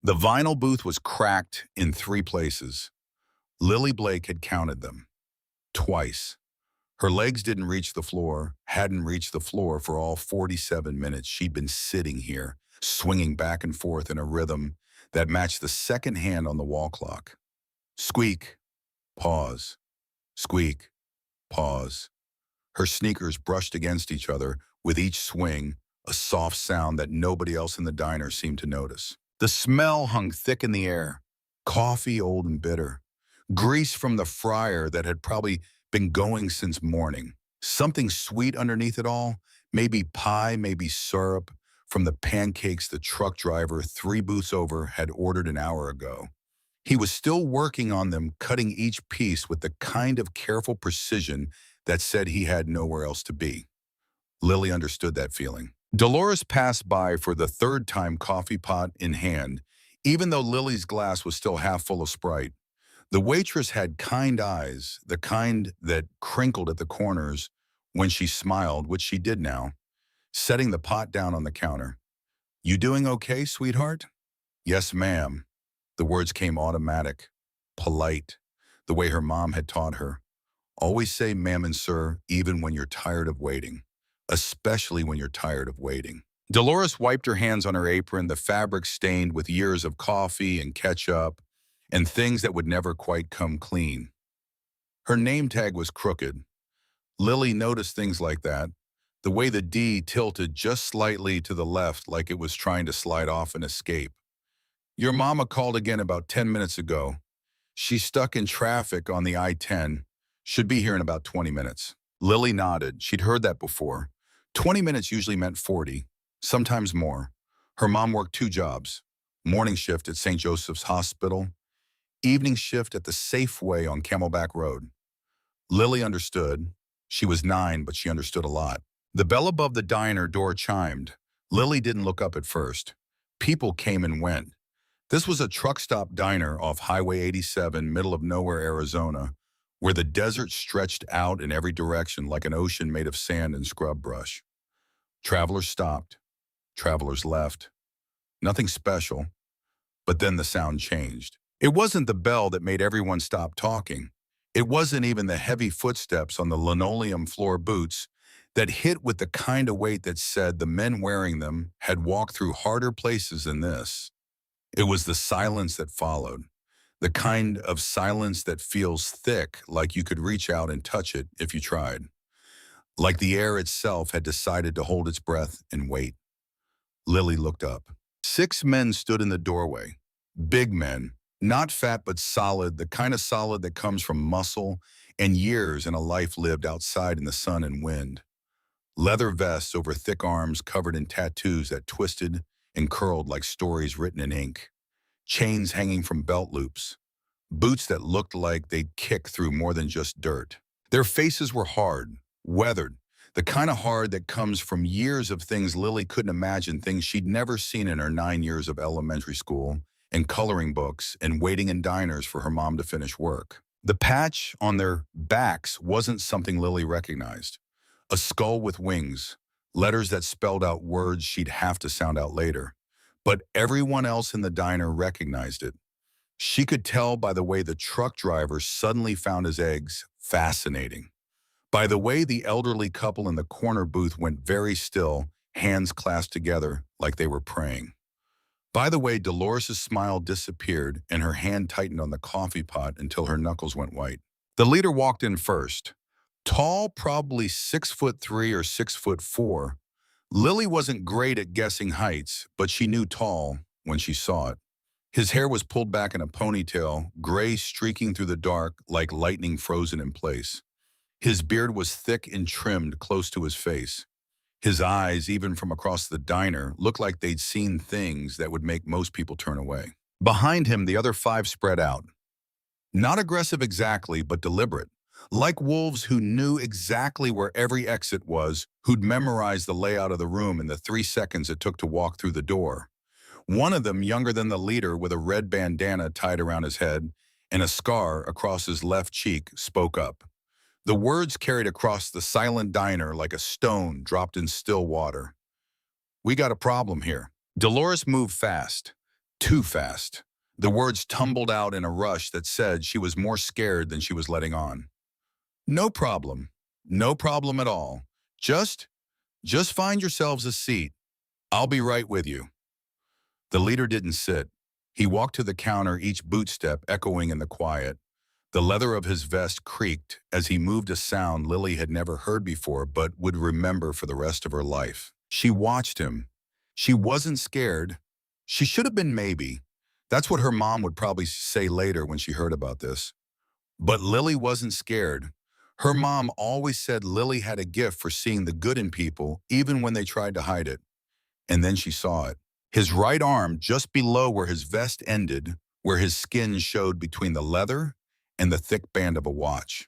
The vinyl booth was cracked in 3 places. Lily Blake had counted them. Twice. Her legs didn't reach the floor, hadn't reached the floor for all 47 minutes she'd been sitting here, swinging back and forth in a rhythm that matched the second hand on the wall clock. Squeak. Pause. Squeak. Pause. Her sneakers brushed against each other with each swing, a soft sound that nobody else in the diner seemed to notice. The smell hung thick in the air. Coffee old and bitter. Grease from the fryer that had probably been going since morning. Something sweet underneath it all, maybe pie, maybe syrup, from the pancakes the truck driver 3 booths over had ordered an hour ago. He was still working on them, cutting each piece with the kind of careful precision that said he had nowhere else to be. Lily understood that feeling. Dolores passed by for the third time, coffee pot in hand, even though Lily's glass was still half full of Sprite. The waitress had kind eyes, the kind that crinkled at the corners when she smiled, which she did now, setting the pot down on the counter. "You doing okay, sweetheart?" "Yes, ma'am." The words came automatic, polite, the way her mom had taught her. Always say ma'am and sir, even when you're tired of waiting, especially when you're tired of waiting. Dolores wiped her hands on her apron, the fabric stained with years of coffee and ketchup and things that would never quite come clean. Her name tag was crooked. Lily noticed things like that, the way the D tilted just slightly to the left like it was trying to slide off and escape. "Your mama called again about 10 minutes ago. She's stuck in traffic on the I-10. Should be here in about 20 minutes. Lily nodded. She'd heard that before. 20 minutes usually meant 40, sometimes more. Her mom worked 2 jobs. Morning shift at St. Joseph's Hospital, evening shift at the Safeway on Camelback Road. Lily understood. She was 9, but she understood a lot. The bell above the diner door chimed. Lily didn't look up at first. People came and went. This was a truck stop diner off Highway 87, middle of nowhere, Arizona, where the desert stretched out in every direction like an ocean made of sand and scrub brush. Travelers stopped. Travelers left. Nothing special. But then the sound changed. It wasn't the bell that made everyone stop talking. It wasn't even the heavy footsteps on the linoleum floor boots that hit with the kind of weight that said the men wearing them had walked through harder places than this. It was the silence that followed, the kind of silence that feels thick, like you could reach out and touch it if you tried. Like the air itself had decided to hold its breath and wait. Lily looked up. 6 men stood in the doorway. Big men, not fat but solid, the kind of solid that comes from muscle and years in a life lived outside in the sun and wind. Leather vests over thick arms covered in tattoos that twisted and curled like stories written in ink. Chains hanging from belt loops. Boots that looked like they'd kick through more than just dirt. Their faces were hard, weathered, the kind of hard that comes from years of things Lily couldn't imagine, things she'd never seen in her 9 years of elementary school, and coloring books, and waiting in diners for her mom to finish work. The patch on their backs wasn't something Lily recognized. A skull with wings, letters that spelled out words she'd have to sound out later. But everyone else in the diner recognized it. She could tell by the way the truck driver suddenly found his eggs fascinating. By the way the elderly couple in the corner booth went very still, hands clasped together like they were praying. By the way Dolores' smile disappeared and her hand tightened on the coffee pot until her knuckles went white. The leader walked in first. Tall, probably 6'3" or 6'4". Lily wasn't great at guessing heights, but she knew tall when she saw it. His hair was pulled back in a ponytail, gray streaking through the dark like lightning frozen in place. His beard was thick and trimmed close to his face. His eyes, even from across the diner, looked like they'd seen things that would make most people turn away. Behind him, the other 5 spread out. Not aggressive exactly, but deliberate. Like wolves who knew exactly where every exit was, who'd memorized the layout of the room in the 3 seconds it took to walk through the door. One of them, younger than the leader, with a red bandana tied around his head and a scar across his left cheek, spoke up. The words carried across the silent diner like a stone dropped in still water. "We got a problem here." Dolores moved fast. Too fast. The words tumbled out in a rush that said she was more scared than she was letting on. No problem. No problem at all. Just, just find yourselves a seat. I'll be right with you. The leader didn't sit. He walked to the counter, each boot step echoing in the quiet. The leather of his vest creaked as he moved, a sound Lily had never heard before but would remember for the rest of her life. She watched him. She wasn't scared. She should have been, maybe. That's what her mom would probably say later when she heard about this. But Lily wasn't scared. Her mom always said Lily had a gift for seeing the good in people, even when they tried to hide it. And then she saw it. His right arm, just below where his vest ended, where his skin showed between the leather and the thick band of a watch.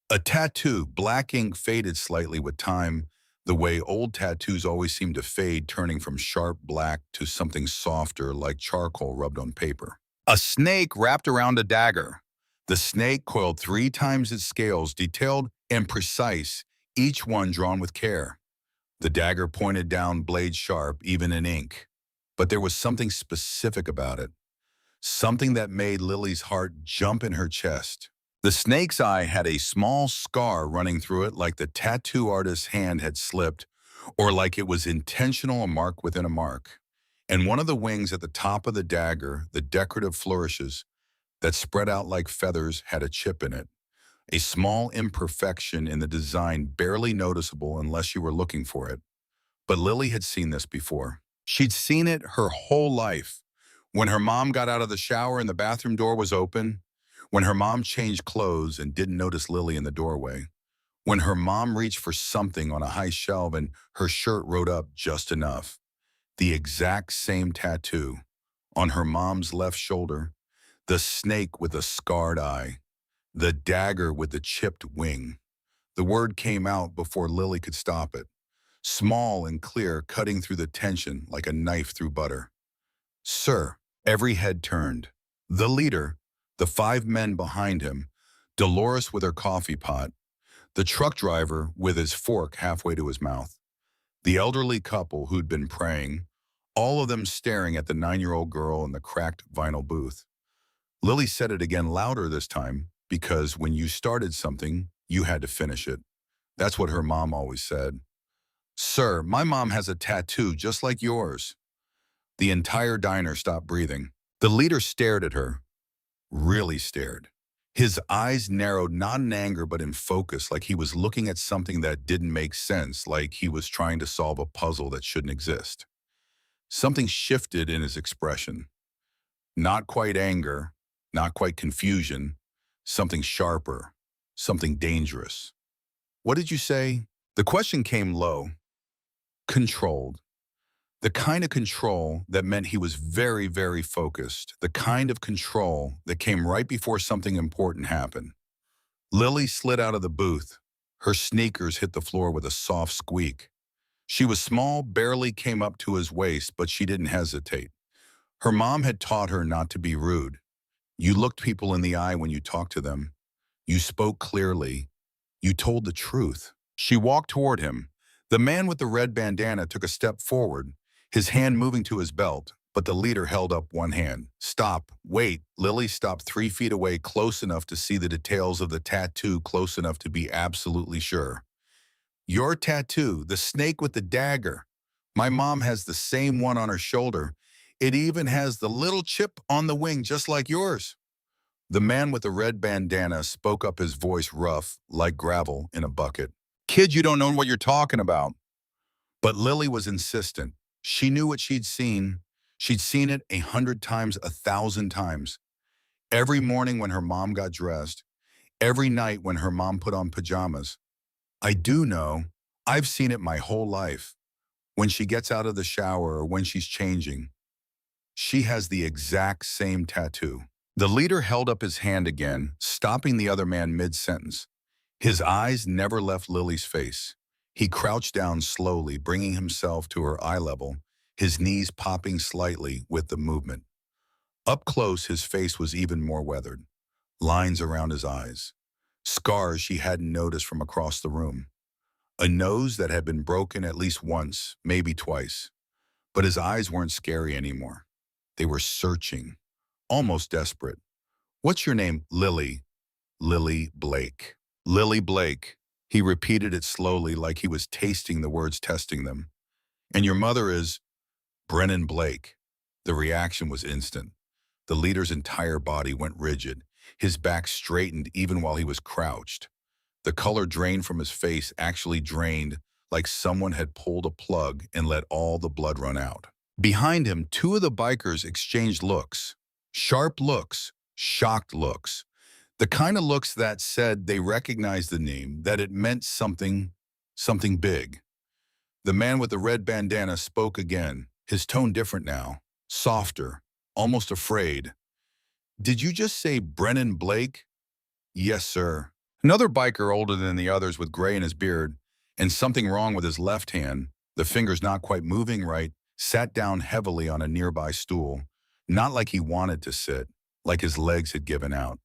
A tattoo, black ink faded slightly with time, the way old tattoos always seem to fade, turning from sharp black to something softer like charcoal rubbed on paper. A snake wrapped around a dagger. The snake coiled 3 times its scales, detailed and precise, each one drawn with care. The dagger pointed down, blade sharp, even in ink. But there was something specific about it, something that made Lily's heart jump in her chest. The snake's eye had a small scar running through it, like the tattoo artist's hand had slipped, or like it was intentional, a mark within a mark. And one of the wings at the top of the dagger, the decorative flourishes that spread out like feathers, had a chip in it. A small imperfection in the design, barely noticeable unless you were looking for it. But Lily had seen this before. She'd seen it her whole life. When her mom got out of the shower and the bathroom door was open. When her mom changed clothes and didn't notice Lily in the doorway. When her mom reached for something on a high shelf and her shirt rode up just enough. The exact same tattoo. On her mom's left shoulder. The snake with a scarred eye. The dagger with the chipped wing. The word came out before Lily could stop it. Small and clear, cutting through the tension like a knife through butter. Sir. Every head turned. The leader, the 5 men behind him, Dolores with her coffee pot, the truck driver with his fork halfway to his mouth, the elderly couple who'd been praying, all of them staring at the 9-year-old girl in the cracked vinyl booth. Lily said it again, louder this time, because when you started something, you had to finish it. That's what her mom always said. Sir, my mom has a tattoo just like yours. The entire diner stopped breathing. The leader stared at her, really stared. His eyes narrowed, not in anger but in focus, like he was looking at something that didn't make sense, like he was trying to solve a puzzle that shouldn't exist. Something shifted in his expression. Not quite anger, not quite confusion, something sharper, something dangerous. What did you say? The question came low, controlled. The kind of control that meant he was very, very focused. The kind of control that came right before something important happened. Lily slid out of the booth. Her sneakers hit the floor with a soft squeak. She was small, barely came up to his waist, but she didn't hesitate. Her mom had taught her not to be rude. You looked people in the eye when you talked to them. You spoke clearly. You told the truth. She walked toward him. The man with the red bandana took a step forward, his hand moving to his belt, but the leader held up one hand. Stop. Wait. Lily stopped 3 feet away, close enough to see the details of the tattoo, close enough to be absolutely sure. Your tattoo, the snake with the dagger. My mom has the same one on her shoulder. It even has the little chip on the wing, just like yours. The man with the red bandana spoke up, his voice rough, like gravel in a bucket. Kid, you don't know what you're talking about. But Lily was insistent. She knew what she'd seen. She'd seen it 100 times, 1,000 times. Every morning when her mom got dressed, every night when her mom put on pajamas. I do know. I've seen it my whole life. When she gets out of the shower or when she's changing. She has the exact same tattoo. The leader held up his hand again, stopping the other man mid-sentence. His eyes never left Lily's face. He crouched down slowly, bringing himself to her eye level, his knees popping slightly with the movement. Up close, his face was even more weathered. Lines around his eyes. Scars she hadn't noticed from across the room. A nose that had been broken at least once, maybe twice. But his eyes weren't scary anymore. They were searching, almost desperate. What's your name? Lily. Lily Blake. Lily Blake. He repeated it slowly like he was tasting the words, testing them. And your mother is Brennan Blake. The reaction was instant. The leader's entire body went rigid. His back straightened even while he was crouched. The color drained from his face, actually drained, like someone had pulled a plug and let all the blood run out. Behind him, two of the bikers exchanged looks. Sharp looks, shocked looks. The kind of looks that said they recognized the name, that it meant something big. The man with the red bandana spoke again, his tone different now, softer, almost afraid. Did you just say Brennan Blake? Yes, sir. Another biker older than the others with gray in his beard and something wrong with his left hand, the fingers not quite moving right, sat down heavily on a nearby stool, not like he wanted to sit, like his legs had given out.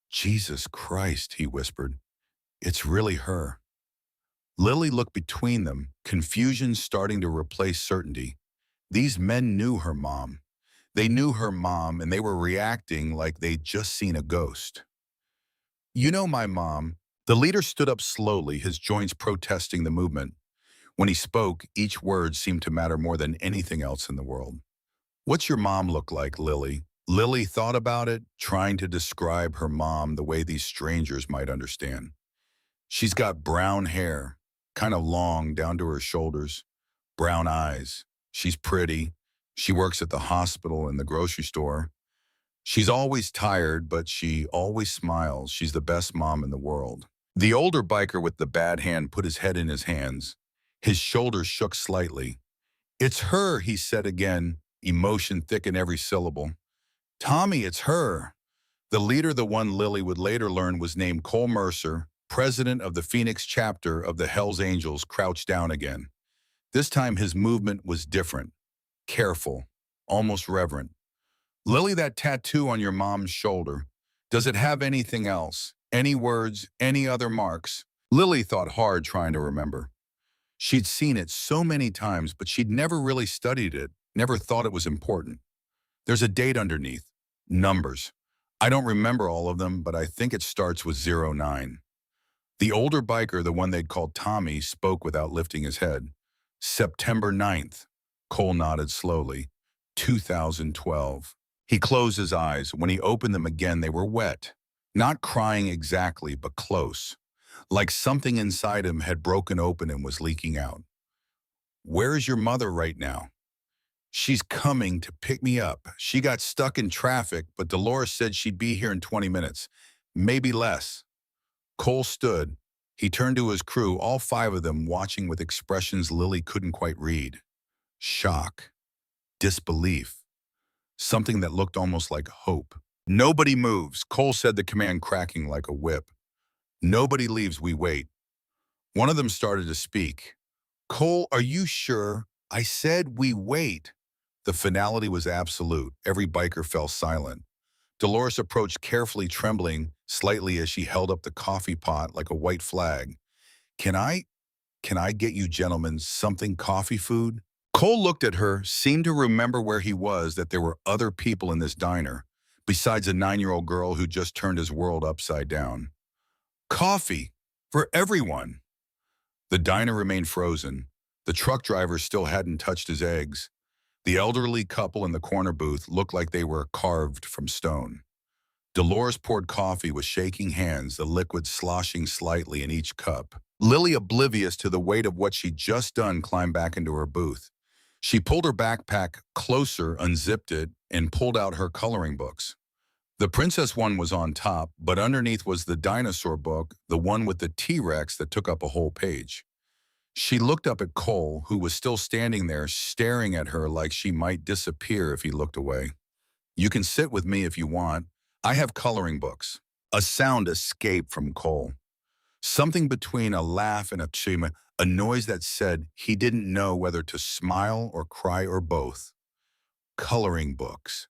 Jesus Christ, he whispered. It's really her. Lily looked between them, confusion starting to replace certainty. These men knew her mom. They knew her mom, and they were reacting like they'd just seen a ghost. You know my mom. The leader stood up slowly, his joints protesting the movement. When he spoke, each word seemed to matter more than anything else in the world. What's your mom look like, Lily? Lily thought about it, trying to describe her mom the way these strangers might understand. She's got brown hair, kind of long down to her shoulders, brown eyes. She's pretty. She works at the hospital and the grocery store. She's always tired, but she always smiles. She's the best mom in the world. The older biker with the bad hand put his head in his hands. His shoulders shook slightly. It's her, he said again, emotion thick in every syllable. Tommy, it's her. The leader, the one Lily would later learn was named Cole Mercer, president of the Phoenix chapter of the Hells Angels, crouched down again. This time his movement was different, careful, almost reverent. Lily, that tattoo on your mom's shoulder, does it have anything else? Any words, any other marks? Lily thought hard trying to remember. She'd seen it so many times, but she'd never really studied it, never thought it was important. There's a date underneath. Numbers. I don't remember all of them, but I think it starts with 09. The older biker, the one they'd called Tommy, spoke without lifting his head. September 9th. Cole nodded slowly. 2012. He closed his eyes. When he opened them again, they were wet. Not crying exactly, but close. Like something inside him had broken open and was leaking out. Where is your mother right now? She's coming to pick me up. She got stuck in traffic, but Dolores said she'd be here in 20 minutes. Maybe less. Cole stood. He turned to his crew, all five of them watching with expressions Lily couldn't quite read. Shock. Disbelief. Something that looked almost like hope. Nobody moves, Cole said, the command cracking like a whip. Nobody leaves, we wait. One of them started to speak. Cole, are you sure? I said we wait. The finality was absolute. Every biker fell silent. Dolores approached carefully, trembling slightly as she held up the coffee pot like a white flag. Can I get you gentlemen something coffee food? Cole looked at her, seemed to remember where he was, that there were other people in this diner, besides a 9-year-old girl who just turned his world upside down. Coffee for everyone. The diner remained frozen. The truck driver still hadn't touched his eggs. The elderly couple in the corner booth looked like they were carved from stone. Dolores poured coffee with shaking hands, the liquid sloshing slightly in each cup. Lily, oblivious to the weight of what she'd just done, climbed back into her booth. She pulled her backpack closer, unzipped it, and pulled out her coloring books. The princess one was on top, but underneath was the dinosaur book, the one with the T-Rex that took up a whole page. She looked up at Cole, who was still standing there, staring at her like she might disappear if he looked away. You can sit with me if you want. I have coloring books. A sound escaped from Cole. Something between a laugh and a noise that said he didn't know whether to smile or cry or both. Coloring books.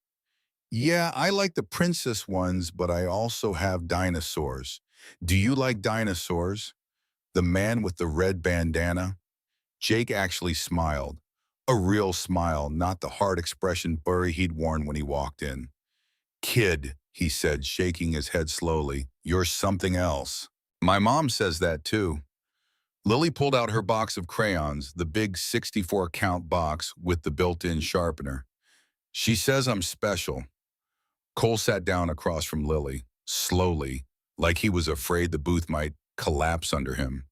Yeah, I like the princess ones, but I also have dinosaurs. Do you like dinosaurs? The man with the red bandana? Jake actually smiled. A real smile, not the hard expression Burry he'd worn when he walked in. "Kid," he said, shaking his head slowly, "you're something else." My mom says that too. Lily pulled out her box of crayons, the big 64-count box with the built-in sharpener. "She says I'm special." Cole sat down across from Lily, slowly, like he was afraid the booth might collapse under him,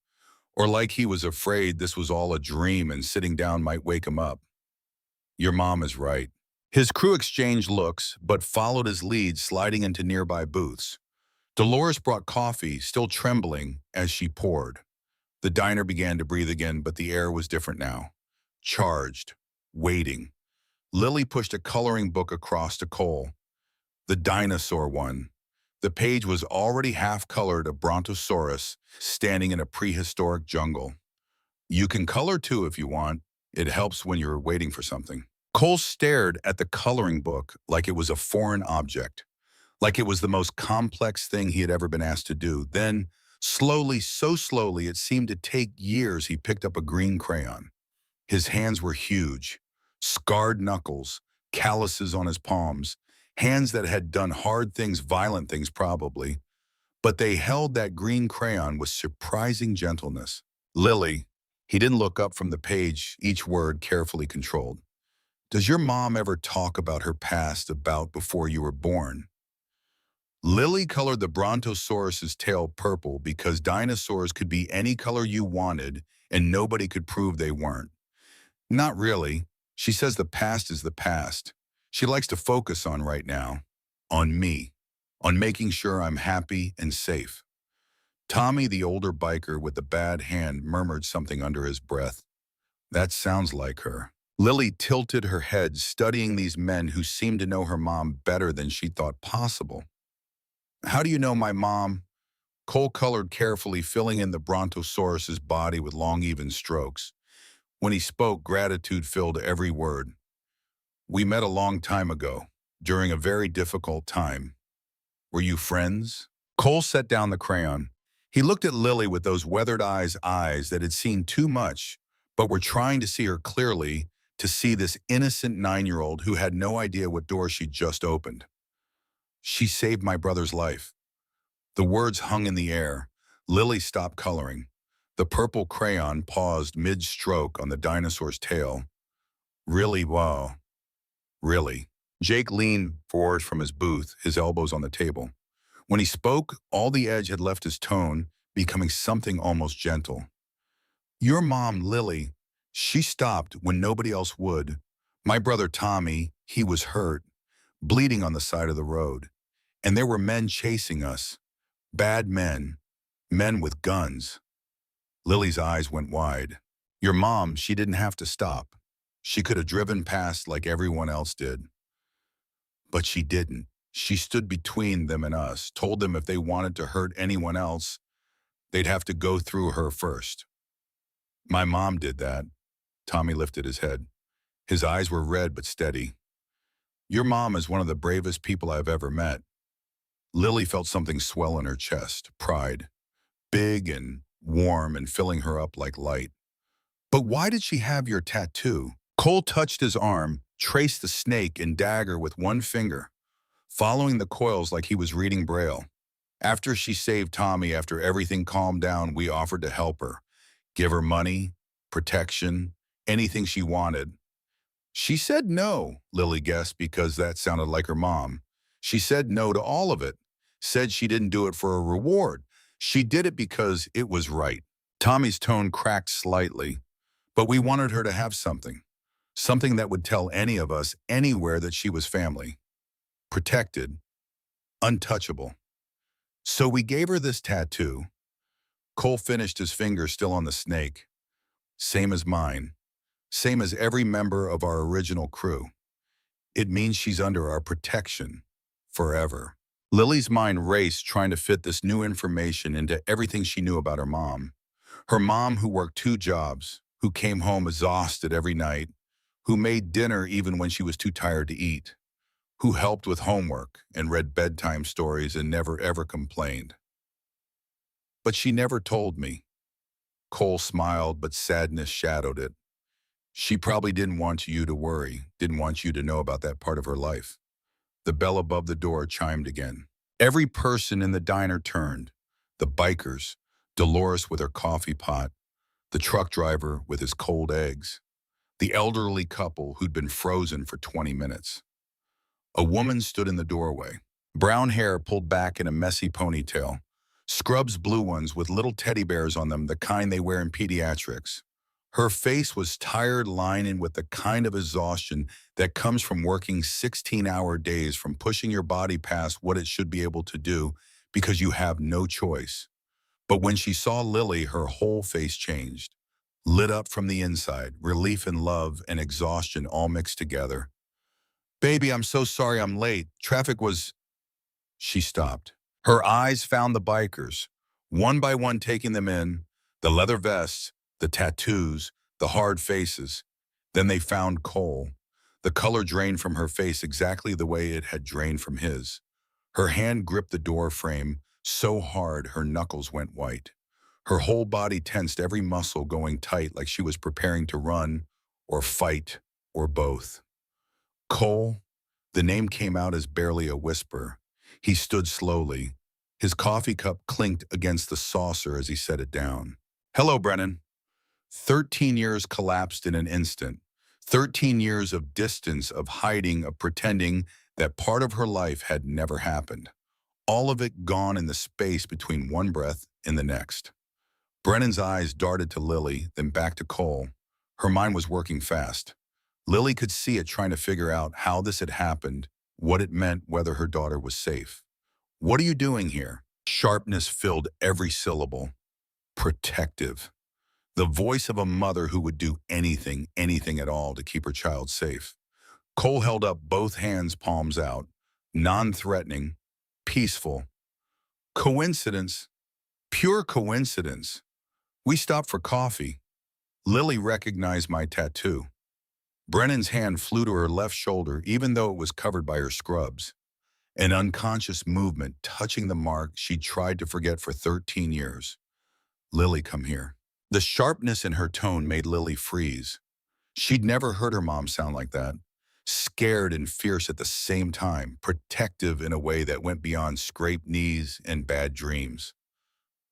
or like he was afraid this was all a dream and sitting down might wake him up. "Your mom is right." His crew exchanged looks, but followed his lead, sliding into nearby booths. Dolores brought coffee, still trembling, as she poured. The diner began to breathe again, but the air was different now. Charged. Waiting. Lily pushed a coloring book across to Cole. The dinosaur one. The page was already half-colored, a brontosaurus standing in a prehistoric jungle. "You can color too if you want. It helps when you're waiting for something." Cole stared at the coloring book like it was a foreign object, like it was the most complex thing he had ever been asked to do. Then, slowly, so slowly, it seemed to take years, he picked up a green crayon. His hands were huge, scarred knuckles, calluses on his palms, hands that had done hard things, violent things probably, but they held that green crayon with surprising gentleness. "Lily," he didn't look up from the page, each word carefully controlled. "Does your mom ever talk about her past, about before you were born?" Lily colored the brontosaurus's tail purple because dinosaurs could be any color you wanted and nobody could prove they weren't. "Not really. She says the past is the past. She likes to focus on right now. On me. On making sure I'm happy and safe." Tommy, the older biker with the bad hand, murmured something under his breath. "That sounds like her." Lily tilted her head, studying these men who seemed to know her mom better than she thought possible. "How do you know my mom?" Cole colored carefully, filling in the brontosaurus's body with long, even strokes. When he spoke, gratitude filled every word. "We met a long time ago, during a very difficult time. Were you friends?" Cole set down the crayon. He looked at Lily with those weathered eyes that had seen too much, but were trying to see her clearly, to see this innocent 9-year-old who had no idea what door she'd just opened. "She saved my brother's life." The words hung in the air. Lily stopped coloring. The purple crayon paused mid-stroke on the dinosaur's tail. "Really? Wow. Really?" Jake leaned forward from his booth, his elbows on the table. When he spoke, all the edge had left his tone, becoming something almost gentle. "Your mom, Lily, she stopped when nobody else would. My brother Tommy, he was hurt, bleeding on the side of the road. And there were men chasing us. Bad men. Men with guns." Lily's eyes went wide. "Your mom, she didn't have to stop. She could have driven past like everyone else did. But she didn't. She stood between them and us, told them if they wanted to hurt anyone else, they'd have to go through her first. My mom did that." Tommy lifted his head. His eyes were red but steady. "Your mom is one of the bravest people I've ever met." Lily felt something swell in her chest, pride, big and warm and filling her up like light. "But why did she have your tattoo?" Cole touched his arm, traced the snake and dagger with one finger, following the coils like he was reading Braille. "After she saved Tommy, after everything calmed down, we offered to help her, give her money, protection, anything she wanted. She said no," Lily guessed because that sounded like her mom. "She said no to all of it, said she didn't do it for a reward. She did it because it was right." Tommy's tone cracked slightly, "But we wanted her to have something. Something that would tell any of us anywhere that she was family. Protected. Untouchable. So we gave her this tattoo." Cole finished, his finger still on the snake. "Same as mine. Same as every member of our original crew. It means she's under our protection. Forever." Lily's mind raced, trying to fit this new information into everything she knew about her mom. Her mom who worked 2 jobs, who came home exhausted every night, who made dinner even when she was too tired to eat, who helped with homework and read bedtime stories and never ever complained. "But she never told me." Cole smiled, but sadness shadowed it. She probably didn't want you to worry, didn't want you to know about that part of her life. The bell above the door chimed again. Every person in the diner turned. The bikers, Dolores with her coffee pot, the truck driver with his cold eggs, the elderly couple who'd been frozen for 20 minutes. A woman stood in the doorway, brown hair pulled back in a messy ponytail, scrubs blue ones with little teddy bears on them, the kind they wear in pediatrics. Her face was tired, lining with the kind of exhaustion that comes from working 16-hour days, from pushing your body past what it should be able to do because you have no choice. But when she saw Lily, her whole face changed, lit up from the inside, relief and love and exhaustion all mixed together. Baby, I'm so sorry I'm late. Traffic was... She stopped. Her eyes found the bikers, one by one taking them in, the leather vests, the tattoos, the hard faces. Then they found Cole. The color drained from her face exactly the way it had drained from his. Her hand gripped the door frame so hard her knuckles went white. Her whole body tensed, every muscle going tight like she was preparing to run or fight or both. Cole, the name came out as barely a whisper. He stood slowly. His coffee cup clinked against the saucer as he set it down. Hello, Brennan. 13 years collapsed in an instant. 13 years of distance, of hiding, of pretending that part of her life had never happened. All of it gone in the space between one breath and the next. Brennan's eyes darted to Lily, then back to Cole. Her mind was working fast. Lily could see it, trying to figure out how this had happened, what it meant, whether her daughter was safe. What are you doing here? Sharpness filled every syllable. Protective. The voice of a mother who would do anything, anything at all to keep her child safe. Cole held up both hands, palms out, non-threatening, peaceful. Coincidence? Pure coincidence. We stopped for coffee. Lily recognized my tattoo. Brennan's hand flew to her left shoulder, even though it was covered by her scrubs. An unconscious movement touching the mark she'd tried to forget for 13 years. Lily, come here. The sharpness in her tone made Lily freeze. She'd never heard her mom sound like that. Scared and fierce at the same time, protective in a way that went beyond scraped knees and bad dreams.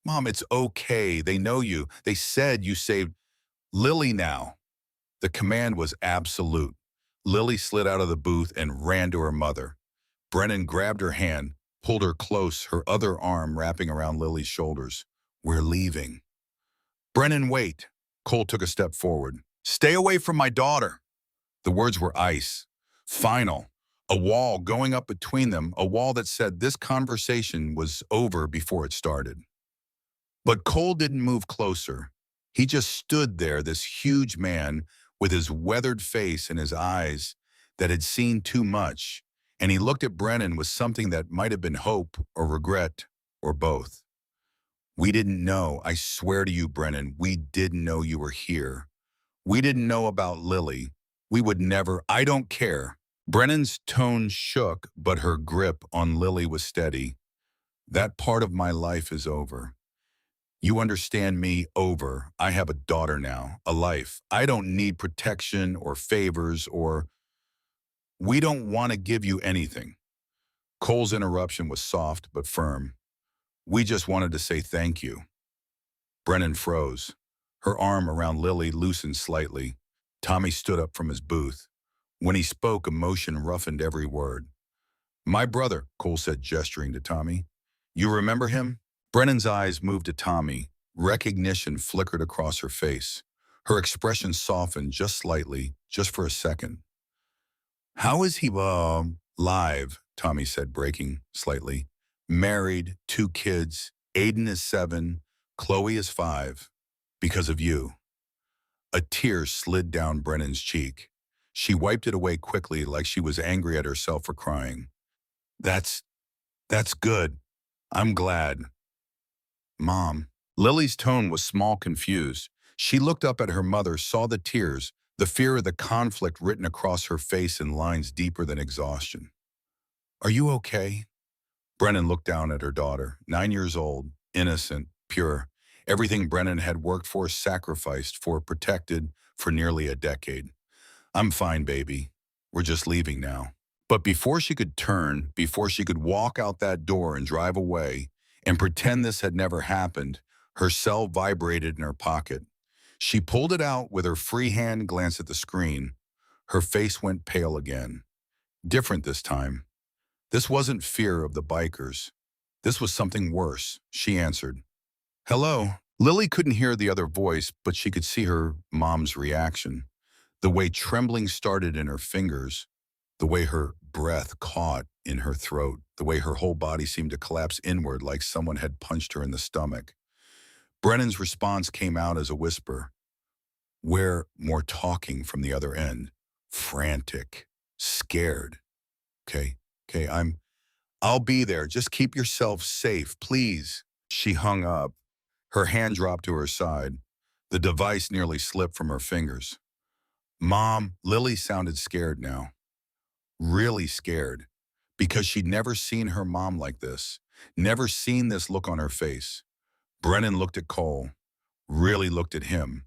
Mom, it's okay. They know you. They said you saved Lily now. The command was absolute. Lily slid out of the booth and ran to her mother. Brennan grabbed her hand, pulled her close, her other arm wrapping around Lily's shoulders. We're leaving. Brennan, wait. Cole took a step forward. Stay away from my daughter. The words were ice. Final. A wall going up between them, a wall that said this conversation was over before it started. But Cole didn't move closer. He just stood there, this huge man with his weathered face and his eyes that had seen too much, and he looked at Brennan with something that might have been hope or regret or both. We didn't know, I swear to you, Brennan, we didn't know you were here. We didn't know about Lily. We would never, I don't care. Brennan's tone shook, but her grip on Lily was steady. That part of my life is over. You understand me? Over. I have a daughter now, a life. I don't need protection or favors or... We don't want to give you anything. Cole's interruption was soft but firm. We just wanted to say thank you. Brennan froze. Her arm around Lily loosened slightly. Tommy stood up from his booth. When he spoke, emotion roughened every word. My brother, Cole said, gesturing to Tommy. You remember him? Brennan's eyes moved to Tommy. Recognition flickered across her face. Her expression softened just slightly, just for a second. How is he, live, Tommy said, breaking slightly. Married, 2 kids, Aiden is 7, Chloe is 5. Because of you. A tear slid down Brennan's cheek. She wiped it away quickly, like she was angry at herself for crying. That's good. I'm glad. Mom. Lily's tone was small, confused. She looked up at her mother, saw the tears, the fear of the conflict written across her face in lines deeper than exhaustion. Are you okay? Brennan looked down at her daughter, 9 years old, innocent, pure. Everything Brennan had worked for, sacrificed for, protected, for nearly a decade. I'm fine, baby. We're just leaving now. But before she could turn, before she could walk out that door and drive away and pretend this had never happened, her cell vibrated in her pocket. She pulled it out with her free hand, glanced at the screen. Her face went pale again. Different this time. This wasn't fear of the bikers. This was something worse. She answered, "Hello." Lily couldn't hear the other voice, but she could see her mom's reaction. The way trembling started in her fingers, the way her breath caught in her throat, the way her whole body seemed to collapse inward like someone had punched her in the stomach. Brennan's response came out as a whisper. Where more talking from the other end. Frantic. Scared. Okay, okay, I'll be there. Just keep yourself safe, please. She hung up. Her hand dropped to her side. The device nearly slipped from her fingers. Mom, Lily sounded scared now. Really scared. Because she'd never seen her mom like this. Never seen this look on her face. Brennan looked at Cole. Really looked at him.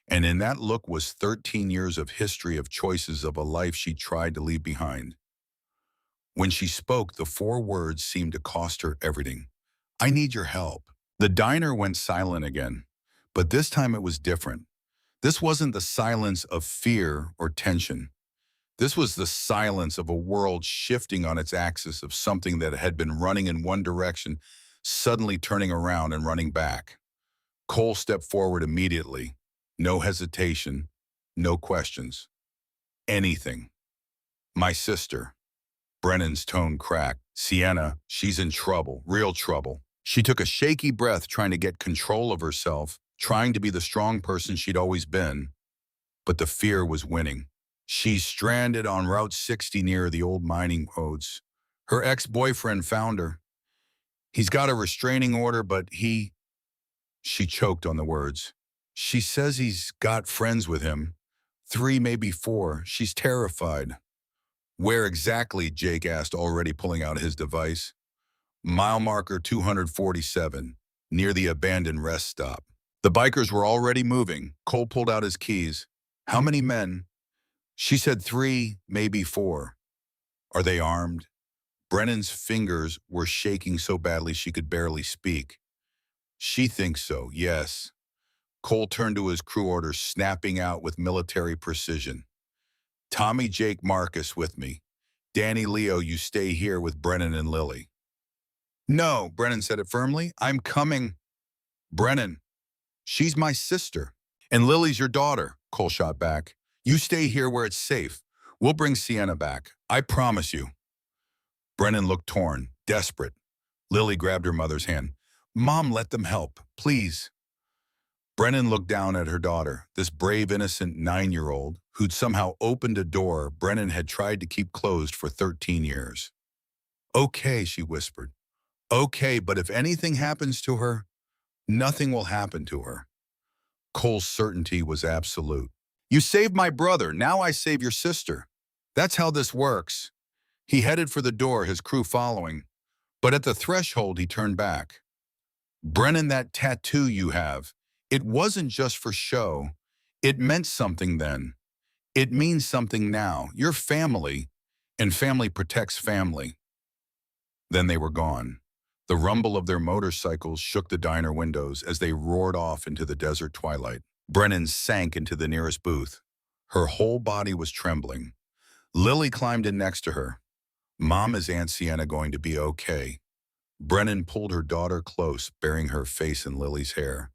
And in that look was 13 years of history of choices of a life she tried to leave behind. When she spoke, the 4 words seemed to cost her everything. I need your help. The diner went silent again, but this time it was different. This wasn't the silence of fear or tension. This was the silence of a world shifting on its axis of something that had been running in one direction, suddenly turning around and running back. Cole stepped forward immediately. No hesitation, no questions. Anything. My sister. Brennan's tone cracked. Sienna, she's in trouble, real trouble. She took a shaky breath trying to get control of herself, trying to be the strong person she'd always been. But the fear was winning. She's stranded on Route 60 near the old mining roads. Her ex-boyfriend found her. He's got a restraining order, but she choked on the words. She says he's got friends with him. 3, maybe 4. She's terrified. Where exactly? Jake asked, already pulling out his device. Mile marker 247, near the abandoned rest stop. The bikers were already moving. Cole pulled out his keys. How many men? She said 3, maybe 4. Are they armed? Brennan's fingers were shaking so badly she could barely speak. She thinks so, yes. Cole turned to his crew orders, snapping out with military precision. Tommy, Jake, Marcus with me. Danny, Leo, you stay here with Brennan and Lily. No, Brennan said it firmly. I'm coming. Brennan, she's my sister. And Lily's your daughter, Cole shot back. You stay here where it's safe. We'll bring Sienna back. I promise you. Brennan looked torn, desperate. Lily grabbed her mother's hand. Mom, let them help, please. Brennan looked down at her daughter, this brave, innocent 9-year-old who'd somehow opened a door Brennan had tried to keep closed for 13 years. Okay, she whispered. Okay, but if anything happens to her, nothing will happen to her. Cole's certainty was absolute. You saved my brother, now I save your sister. That's how this works. He headed for the door, his crew following. But at the threshold, he turned back. Brennan, that tattoo you have, it wasn't just for show. It meant something then. It means something now. You're family, and family protects family. Then they were gone. The rumble of their motorcycles shook the diner windows as they roared off into the desert twilight. Brennan sank into the nearest booth. Her whole body was trembling. Lily climbed in next to her. Mom, is Aunt Sienna going to be okay? Brennan pulled her daughter close, burying her face in Lily's hair.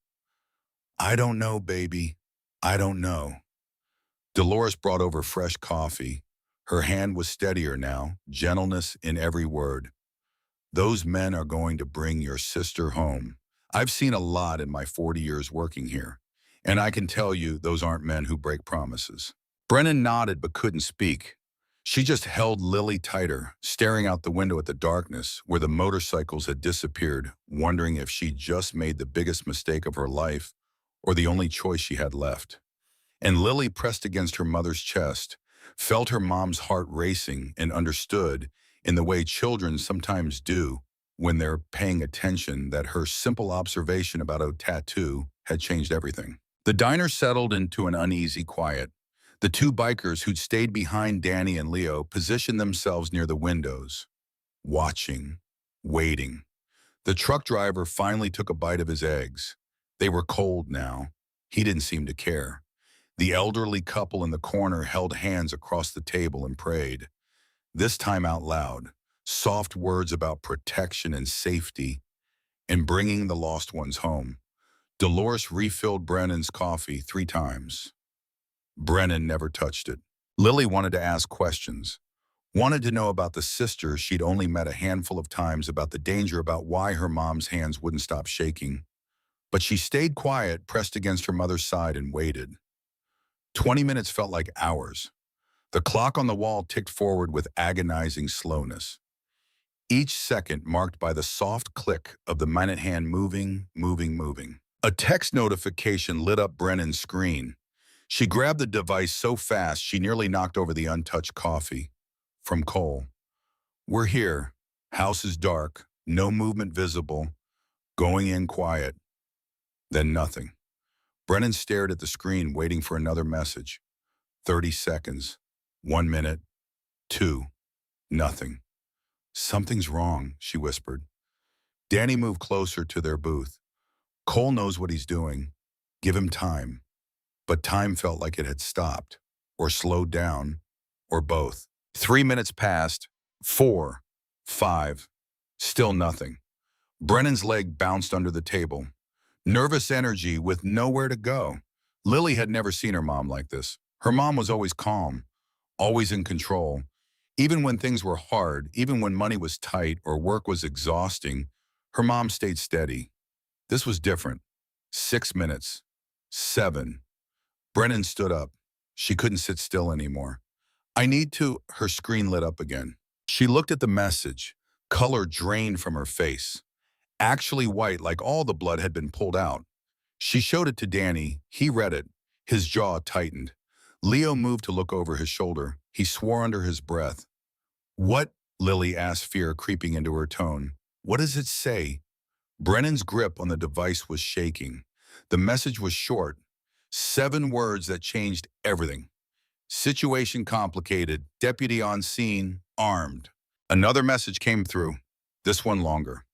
I don't know, baby. I don't know. Dolores brought over fresh coffee. Her hand was steadier now, gentleness in every word. Those men are going to bring your sister home. I've seen a lot in my 40 years working here, and I can tell you those aren't men who break promises. Brennan nodded but couldn't speak. She just held Lily tighter, staring out the window at the darkness where the motorcycles had disappeared, wondering if she'd just made the biggest mistake of her life or the only choice she had left. And Lily pressed against her mother's chest, felt her mom's heart racing, and understood, in the way children sometimes do when they're paying attention, that her simple observation about a tattoo had changed everything. The diner settled into an uneasy quiet. The two bikers who'd stayed behind Danny and Leo positioned themselves near the windows, watching, waiting. The truck driver finally took a bite of his eggs. They were cold now. He didn't seem to care. The elderly couple in the corner held hands across the table and prayed, this time out loud, soft words about protection and safety and bringing the lost ones home. Dolores refilled Brennan's coffee 3 times. Brennan never touched it. Lily wanted to ask questions, wanted to know about the sister she'd only met a handful of times, about the danger, about why her mom's hands wouldn't stop shaking. But she stayed quiet, pressed against her mother's side, and waited. 20 minutes felt like hours. The clock on the wall ticked forward with agonizing slowness, each second marked by the soft click of the minute hand moving, moving, moving. A text notification lit up Brennan's screen. She grabbed the device so fast she nearly knocked over the untouched coffee. From Cole. We're here. House is dark. No movement visible. Going in quiet. Then nothing. Brennan stared at the screen, waiting for another message. 30 seconds. 1 minute. 2. Nothing. Something's wrong, she whispered. Danny moved closer to their booth. Cole knows what he's doing. Give him time. But time felt like it had stopped, or slowed down, or both. 3 minutes passed. 4. 5. Still nothing. Brennan's leg bounced under the table. Nervous energy with nowhere to go. Lily had never seen her mom like this. Her mom was always calm, always in control. Even when things were hard, even when money was tight or work was exhausting, her mom stayed steady. This was different. 6 minutes. 7. Brennan stood up. She couldn't sit still anymore. I need to. Her screen lit up again. She looked at the message. Color drained from her face. Actually white, like all the blood had been pulled out. She showed it to Danny. He read it. His jaw tightened. Leo moved to look over his shoulder. He swore under his breath. What? Lily asked, fear creeping into her tone. What does it say? Brennan's grip on the device was shaking. The message was short. 7 words that changed everything. Situation complicated. Deputy on scene, armed. Another message came through. This one longer.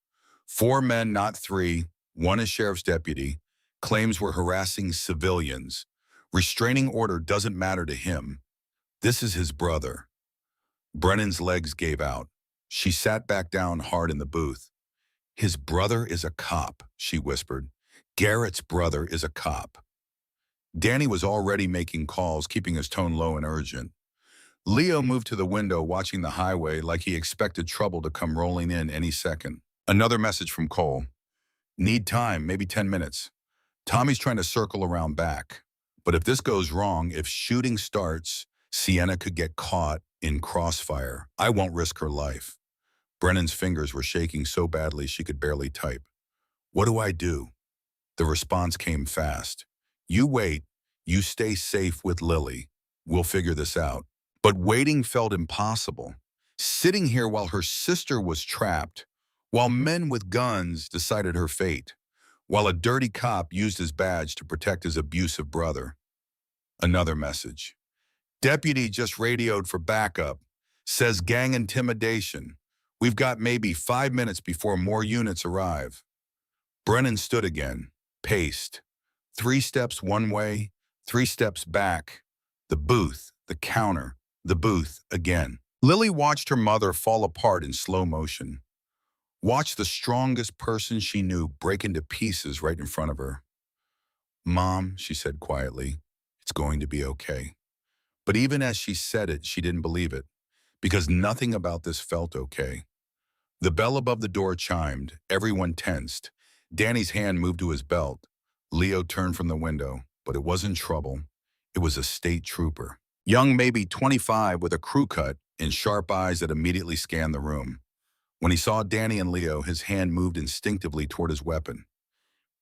4 men, not 3. One is sheriff's deputy. Claims were harassing civilians. Restraining order doesn't matter to him. This is his brother. Brennan's legs gave out. She sat back down hard in the booth. His brother is a cop, she whispered. Garrett's brother is a cop. Danny was already making calls, keeping his tone low and urgent. Leo moved to the window, watching the highway like he expected trouble to come rolling in any second. Another message from Cole. Need time, maybe 10 minutes. Tommy's trying to circle around back. But if this goes wrong, if shooting starts, Sienna could get caught in crossfire. I won't risk her life. Brennan's fingers were shaking so badly she could barely type. What do I do? The response came fast. You wait. You stay safe with Lily. We'll figure this out. But waiting felt impossible. Sitting here while her sister was trapped, while men with guns decided her fate, while a dirty cop used his badge to protect his abusive brother. Another message. Deputy just radioed for backup. Says gang intimidation. We've got maybe 5 minutes before more units arrive. Brennan stood again, paced. 3 steps one way, 3 steps back. The booth, the counter, the booth again. Lily watched her mother fall apart in slow motion. Watched the strongest person she knew break into pieces right in front of her. Mom, she said quietly, it's going to be okay. But even as she said it, she didn't believe it, because nothing about this felt okay. The bell above the door chimed. Everyone tensed. Danny's hand moved to his belt. Leo turned from the window, but it wasn't trouble. It was a state trooper. Young, maybe 25, with a crew cut and sharp eyes that immediately scanned the room. When he saw Danny and Leo, his hand moved instinctively toward his weapon.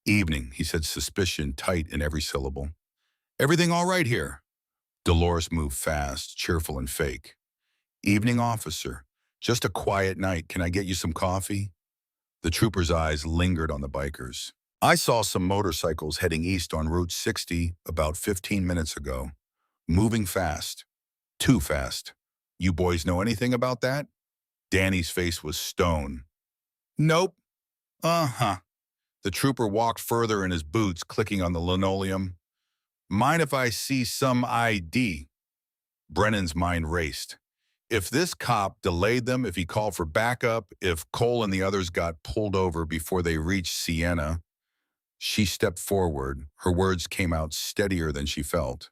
Evening, he said, suspicion tight in every syllable. Everything all right here? Dolores moved fast, cheerful and fake. Evening, officer. Just a quiet night. Can I get you some coffee? The trooper's eyes lingered on the bikers. I saw some motorcycles heading east on Route 60 about 15 minutes ago, moving fast, too fast. You boys know anything about that? Danny's face was stone. Nope. Uh-huh. The trooper walked further in his boots, clicking on the linoleum. Mind if I see some ID? Brennan's mind raced. If this cop delayed them, if he called for backup, if Cole and the others got pulled over before they reached Sienna, she stepped forward. Her words came out steadier than she felt.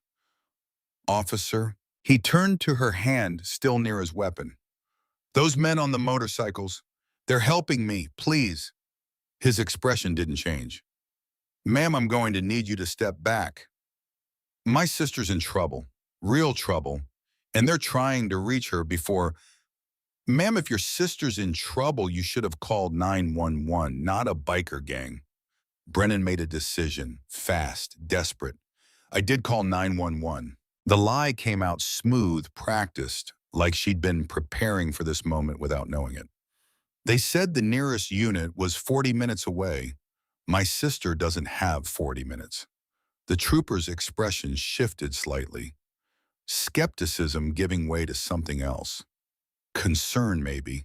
Officer? He turned to her hand, still near his weapon. Those men on the motorcycles, they're helping me, please. His expression didn't change. Ma'am, I'm going to need you to step back. My sister's in trouble, real trouble, and they're trying to reach her before. Ma'am, if your sister's in trouble, you should have called 911, not a biker gang. Brennan made a decision, fast, desperate. I did call 911. The lie came out smooth, practiced, like she'd been preparing for this moment without knowing it. They said the nearest unit was 40 minutes away. My sister doesn't have 40 minutes. The trooper's expression shifted slightly. Skepticism giving way to something else. Concern, maybe.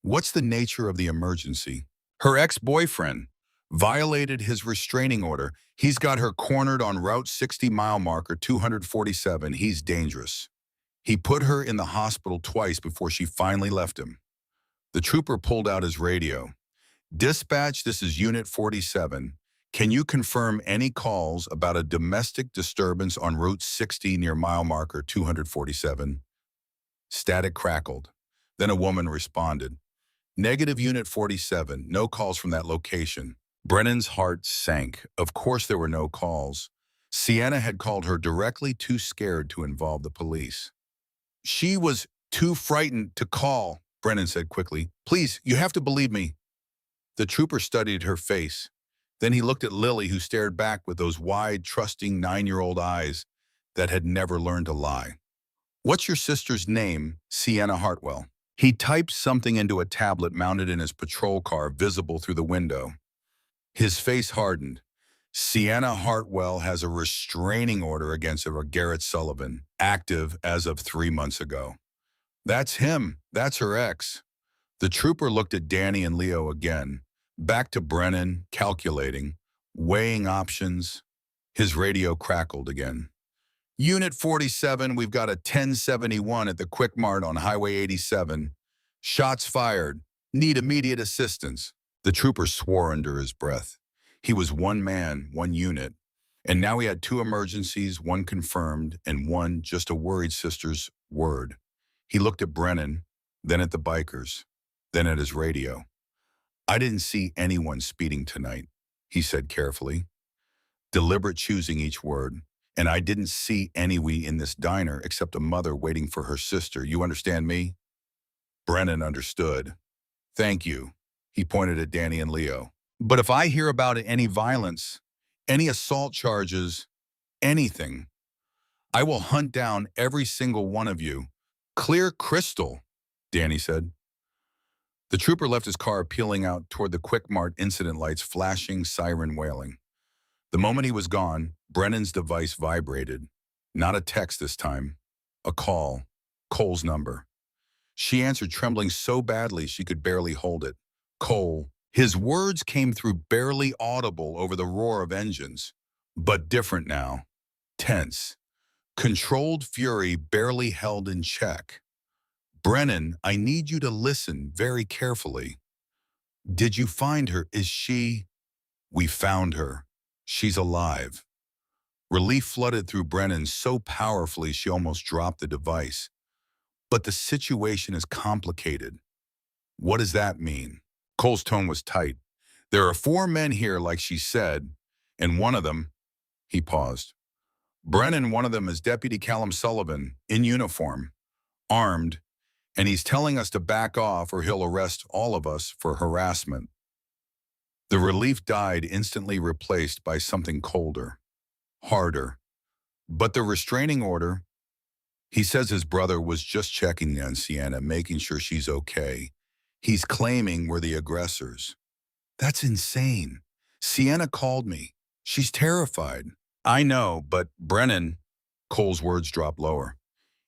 What's the nature of the emergency? Her ex-boyfriend violated his restraining order. He's got her cornered on Route 60 mile marker 247. He's dangerous. He put her in the hospital twice before she finally left him. The trooper pulled out his radio. Dispatch, this is Unit 47. Can you confirm any calls about a domestic disturbance on Route 60 near mile marker 247? Static crackled. Then a woman responded. Negative Unit 47, no calls from that location. Brennan's heart sank. Of course there were no calls. Sienna had called her directly, too scared to involve the police. She was too frightened to call, Brennan said quickly. Please, you have to believe me. The trooper studied her face. Then he looked at Lily, who stared back with those wide, trusting 9-year-old eyes that had never learned to lie. What's your sister's name? Sienna Hartwell. He typed something into a tablet mounted in his patrol car, visible through the window. His face hardened. Sienna Hartwell has a restraining order against her, Garrett Sullivan, active as of 3 months ago. That's him. That's her ex. The trooper looked at Danny and Leo again, back to Brennan, calculating, weighing options. His radio crackled again. Unit 47, we've got a 1071 at the Quick Mart on Highway 87. Shots fired. Need immediate assistance. The trooper swore under his breath. He was one man, one unit. And now he had 2 emergencies, one confirmed, and one just a worried sister's word. He looked at Brennan, then at the bikers, then at his radio. I didn't see anyone speeding tonight, he said carefully, deliberate choosing each word. And I didn't see any we in this diner except a mother waiting for her sister. You understand me? Brennan understood. Thank you. He pointed at Danny and Leo. But if I hear about any violence, any assault charges, anything, I will hunt down every single one of you. Clear crystal, Danny said. The trooper left his car, peeling out toward the Quick Mart, incident lights flashing, siren wailing. The moment he was gone, Brennan's device vibrated. Not a text this time. A call. Cole's number. She answered, trembling so badly she could barely hold it. Cole. His words came through barely audible over the roar of engines. But different now. Tense. Controlled fury barely held in check. Brennan, I need you to listen very carefully. Did you find her? Is she? We found her. She's alive. Relief flooded through Brennan so powerfully she almost dropped the device. But the situation is complicated. What does that mean? Cole's tone was tight. There are 4 men here, like she said, and one of them, he paused. Brennan, one of them is Deputy Callum Sullivan, in uniform, armed, and he's telling us to back off or he'll arrest all of us for harassment. The relief died, instantly replaced by something colder, harder. But the restraining order, he says his brother was just checking on Sienna, making sure she's okay. He's claiming we're the aggressors. That's insane. Sienna called me. She's terrified. I know, but Brennan, Cole's words dropped lower.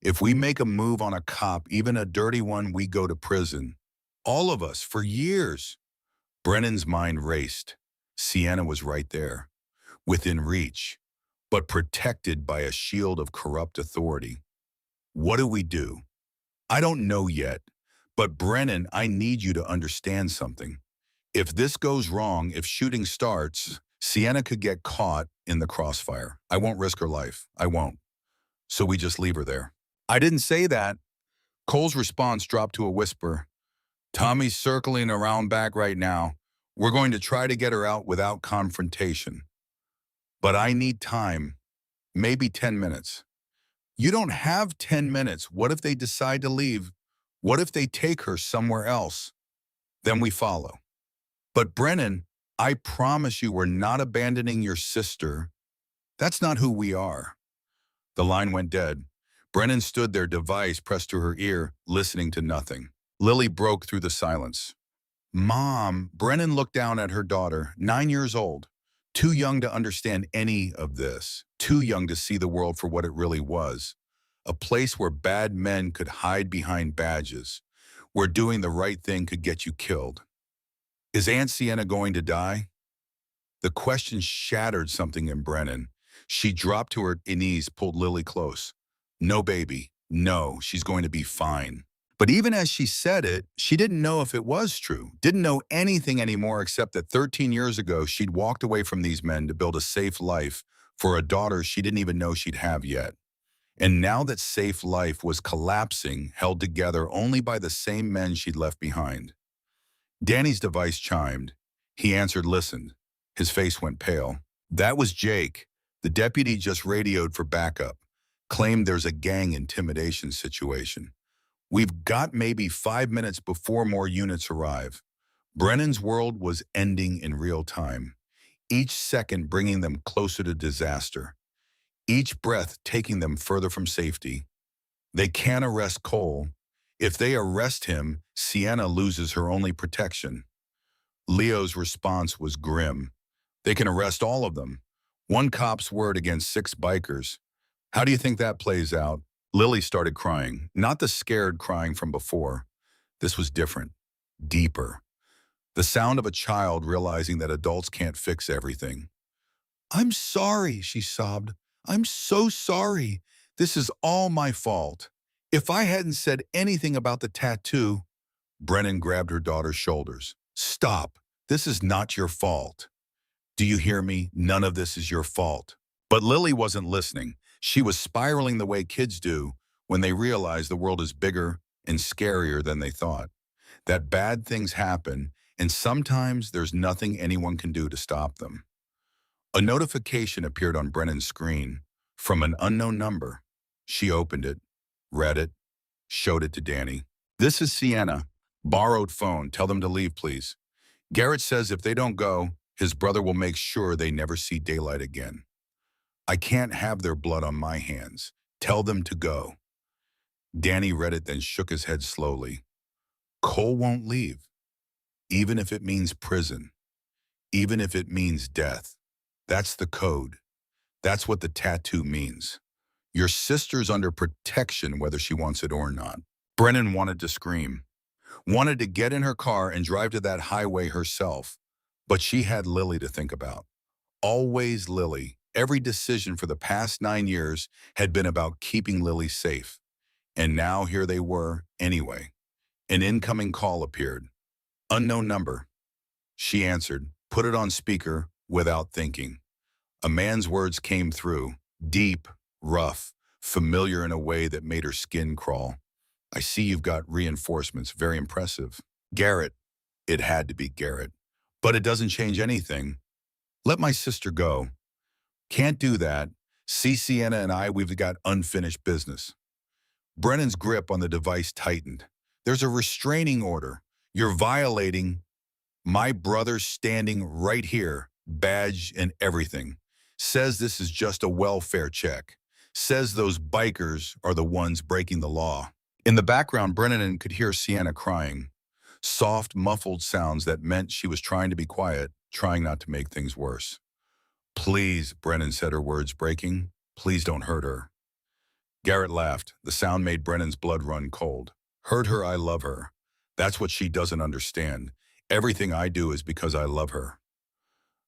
If we make a move on a cop, even a dirty one, we go to prison. All of us, for years. Brennan's mind raced. Sienna was right there, within reach, but protected by a shield of corrupt authority. What do we do? I don't know yet, but Brennan, I need you to understand something. If this goes wrong, if shooting starts, Sienna could get caught in the crossfire. I won't risk her life. I won't. So we just leave her there. I didn't say that. Cole's response dropped to a whisper. Tommy's circling around back right now. We're going to try to get her out without confrontation. But I need time, maybe 10 minutes. You don't have 10 minutes. What if they decide to leave? What if they take her somewhere else? Then we follow. But Brennan, I promise you we're not abandoning your sister. That's not who we are. The line went dead. Brennan stood there, device pressed to her ear, listening to nothing. Lily broke through the silence. Mom, Brennan looked down at her daughter, 9 years old, too young to understand any of this, too young to see the world for what it really was. A place where bad men could hide behind badges, where doing the right thing could get you killed. Is Aunt Sienna going to die? The question shattered something in Brennan. She dropped to her knees, pulled Lily close. No, baby. No, she's going to be fine. But even as she said it, she didn't know if it was true, didn't know anything anymore except that 13 years ago, she'd walked away from these men to build a safe life for a daughter she didn't even know she'd have yet. And now that safe life was collapsing, held together only by the same men she'd left behind. Danny's device chimed. He answered, listened. His face went pale. That was Jake. The deputy just radioed for backup, claimed there's a gang intimidation situation. We've got maybe 5 minutes before more units arrive. Brennan's world was ending in real time, each second bringing them closer to disaster, each breath taking them further from safety. They can't arrest Cole. If they arrest him, Sienna loses her only protection. Leo's response was grim. They can arrest all of them. One cop's word against 6 bikers. How do you think that plays out? Lily started crying, not the scared crying from before. This was different, deeper. The sound of a child realizing that adults can't fix everything. I'm sorry, she sobbed. I'm so sorry. This is all my fault. If I hadn't said anything about the tattoo, Brennan grabbed her daughter's shoulders. Stop. This is not your fault. Do you hear me? None of this is your fault. But Lily wasn't listening. She was spiraling the way kids do when they realize the world is bigger and scarier than they thought. That bad things happen, and sometimes there's nothing anyone can do to stop them. A notification appeared on Brennan's screen from an unknown number. She opened it, read it, showed it to Danny. This is Sienna. Borrowed phone. Tell them to leave, please. Garrett says if they don't go, his brother will make sure they never see daylight again. I can't have their blood on my hands. Tell them to go. Danny read it, then shook his head slowly. Cole won't leave, even if it means prison, even if it means death. That's the code. That's what the tattoo means. Your sister's under protection whether she wants it or not. Brennan wanted to scream, wanted to get in her car and drive to that highway herself, but she had Lily to think about. Always Lily. Every decision for the past 9 years had been about keeping Lily safe. And now here they were anyway. An incoming call appeared. Unknown number. She answered, put it on speaker without thinking. A man's words came through, deep, rough, familiar in a way that made her skin crawl. I see you've got reinforcements, very impressive. Garrett. It had to be Garrett. But it doesn't change anything. Let my sister go. Can't do that. See, Sienna and I, we've got unfinished business. Brennan's grip on the device tightened. There's a restraining order. You're violating. My brother's standing right here, badge and everything. Says this is just a welfare check. Says those bikers are the ones breaking the law. In the background, Brennan could hear Sienna crying. Soft, muffled sounds that meant she was trying to be quiet, trying not to make things worse. Please, Brennan said, her words breaking. Please don't hurt her. Garrett laughed. The sound made Brennan's blood run cold. Hurt her, I love her. That's what she doesn't understand. Everything I do is because I love her.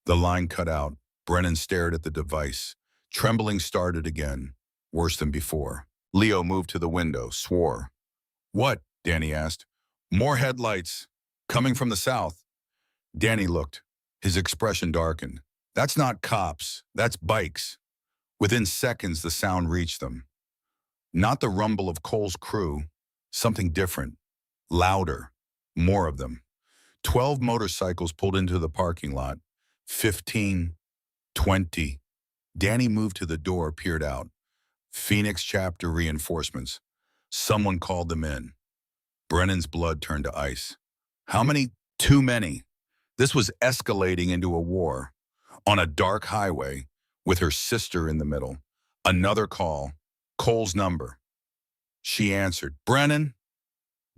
The line cut out. Brennan stared at the device. Trembling started again, worse than before. Leo moved to the window, swore. What? Danny asked. More headlights. Coming from the south. Danny looked. His expression darkened. That's not cops. That's bikes. Within seconds, the sound reached them. Not the rumble of Cole's crew. Something different. Louder. More of them. 12 motorcycles pulled into the parking lot. 15. 20. Danny moved to the door, peered out. Phoenix chapter reinforcements. Someone called them in. Brennan's blood turned to ice. How many? Too many. This was escalating into a war. On a dark highway, with her sister in the middle. Another call. Cole's number. She answered. Brennan?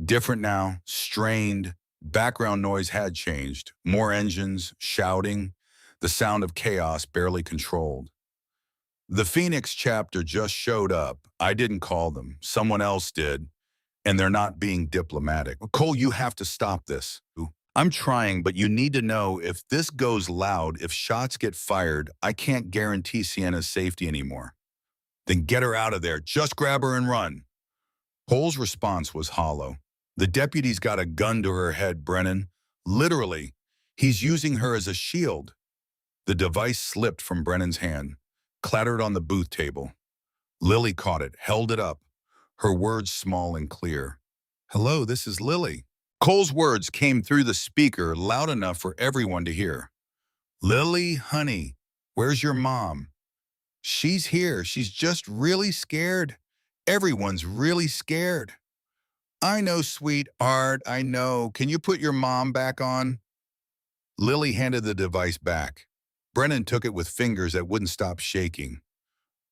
Different now, strained. Background noise had changed. More engines, shouting. The sound of chaos barely controlled. The Phoenix chapter just showed up. I didn't call them. Someone else did. And they're not being diplomatic. Cole, you have to stop this. I'm trying, but you need to know if this goes loud, if shots get fired, I can't guarantee Sienna's safety anymore. Then get her out of there. Just grab her and run. Cole's response was hollow. The deputy's got a gun to her head, Brennan. Literally, he's using her as a shield. The device slipped from Brennan's hand, clattered on the booth table. Lily caught it, held it up, her words small and clear. Hello, this is Lily. Cole's words came through the speaker loud enough for everyone to hear. Lily, honey, where's your mom? She's here. She's just really scared. Everyone's really scared. I know, sweetheart, I know. Can you put your mom back on? Lily handed the device back. Brennan took it with fingers that wouldn't stop shaking.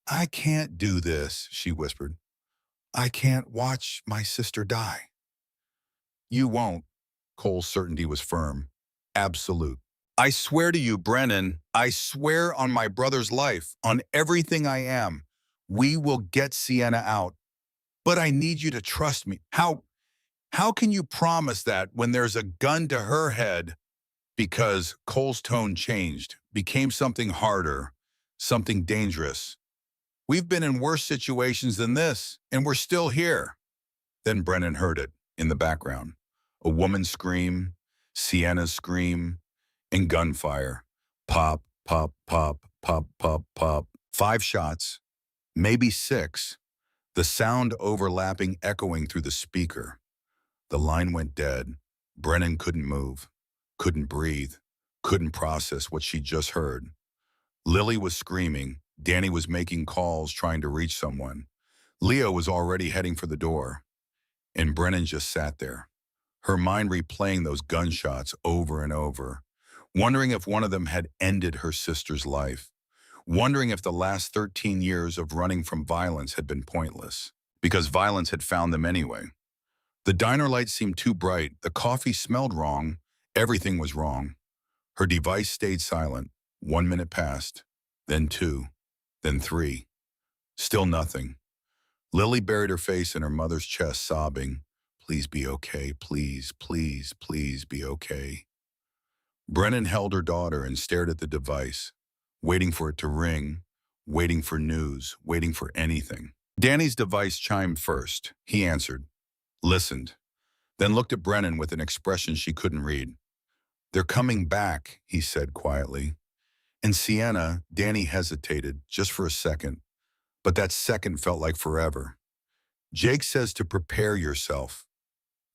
I can't do this, she whispered. I can't watch my sister die. You won't. Cole's certainty was firm. Absolute. I swear to you, Brennan, I swear on my brother's life, on everything I am, we will get Sienna out. But I need you to trust me. How can you promise that when there's a gun to her head? Because Cole's tone changed, became something harder, something dangerous. We've been in worse situations than this, and we're still here. Then Brennan heard it in the background. A woman's scream, Sienna's scream, and gunfire. Pop, pop, pop, pop, pop, pop. 5 shots, maybe 6. The sound overlapping, echoing through the speaker. The line went dead. Brennan couldn't move, couldn't breathe, couldn't process what she just heard. Lily was screaming. Danny was making calls, trying to reach someone. Leo was already heading for the door. And Brennan just sat there, her mind replaying those gunshots over and over, wondering if one of them had ended her sister's life, wondering if the last 13 years of running from violence had been pointless, because violence had found them anyway. The diner lights seemed too bright, the coffee smelled wrong, everything was wrong. Her device stayed silent. 1 minute passed, then 2, then 3. Still nothing. Lily buried her face in her mother's chest, sobbing, Please be okay, please, please, please be okay. Brennan held her daughter and stared at the device, waiting for it to ring, waiting for news, waiting for anything. Danny's device chimed first. He answered, listened, then looked at Brennan with an expression she couldn't read. They're coming back, he said quietly. And Sienna, Danny hesitated just for a second, but that second felt like forever. Jake says to prepare yourself.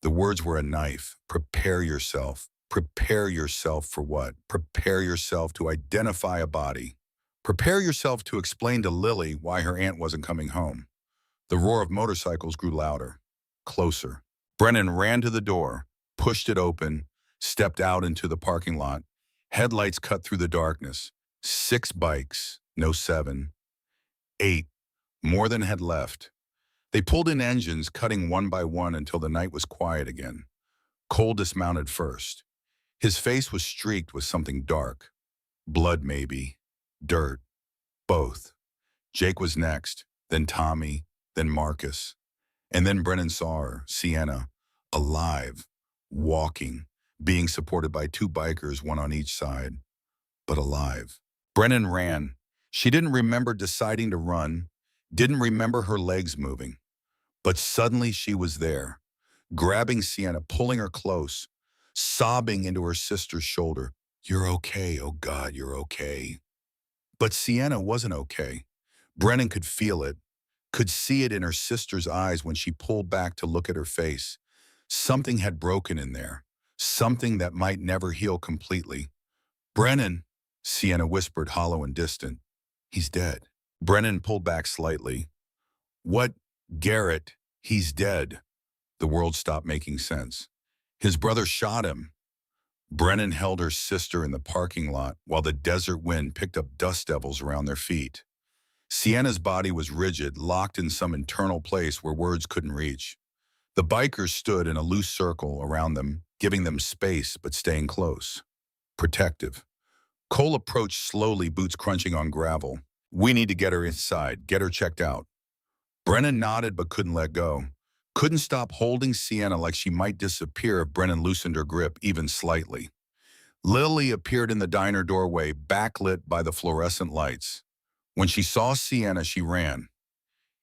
The words were a knife. Prepare yourself. Prepare yourself for what? Prepare yourself to identify a body. Prepare yourself to explain to Lily why her aunt wasn't coming home. The roar of motorcycles grew louder, closer. Brennan ran to the door, pushed it open, stepped out into the parking lot. Headlights cut through the darkness. 6 bikes, no 7. 8, more than had left. They pulled in engines, cutting one by one until the night was quiet again. Cole dismounted first. His face was streaked with something dark. Blood, maybe. Dirt. Both. Jake was next, then Tommy, then Marcus. And then Brennan saw her, Sienna, alive, walking, being supported by two bikers, one on each side, but alive. Brennan ran. She didn't remember deciding to run, didn't remember her legs moving. But suddenly she was there, grabbing Sienna, pulling her close, sobbing into her sister's shoulder. "You're okay, oh God, you're okay." But Sienna wasn't okay. Brennan could feel it, could see it in her sister's eyes when she pulled back to look at her face. Something had broken in there, something that might never heal completely. "Brennan," Sienna whispered, hollow and distant. "He's dead." Brennan pulled back slightly. "What? Garrett, he's dead." The world stopped making sense. His brother shot him. Brennan held her sister in the parking lot while the desert wind picked up dust devils around their feet. Sienna's body was rigid, locked in some internal place where words couldn't reach. The bikers stood in a loose circle around them, giving them space but staying close. Protective. Cole approached slowly, boots crunching on gravel. "We need to get her inside, get her checked out." Brennan nodded but couldn't let go. Couldn't stop holding Sienna like she might disappear if Brennan loosened her grip even slightly. Lily appeared in the diner doorway, backlit by the fluorescent lights. When she saw Sienna, she ran.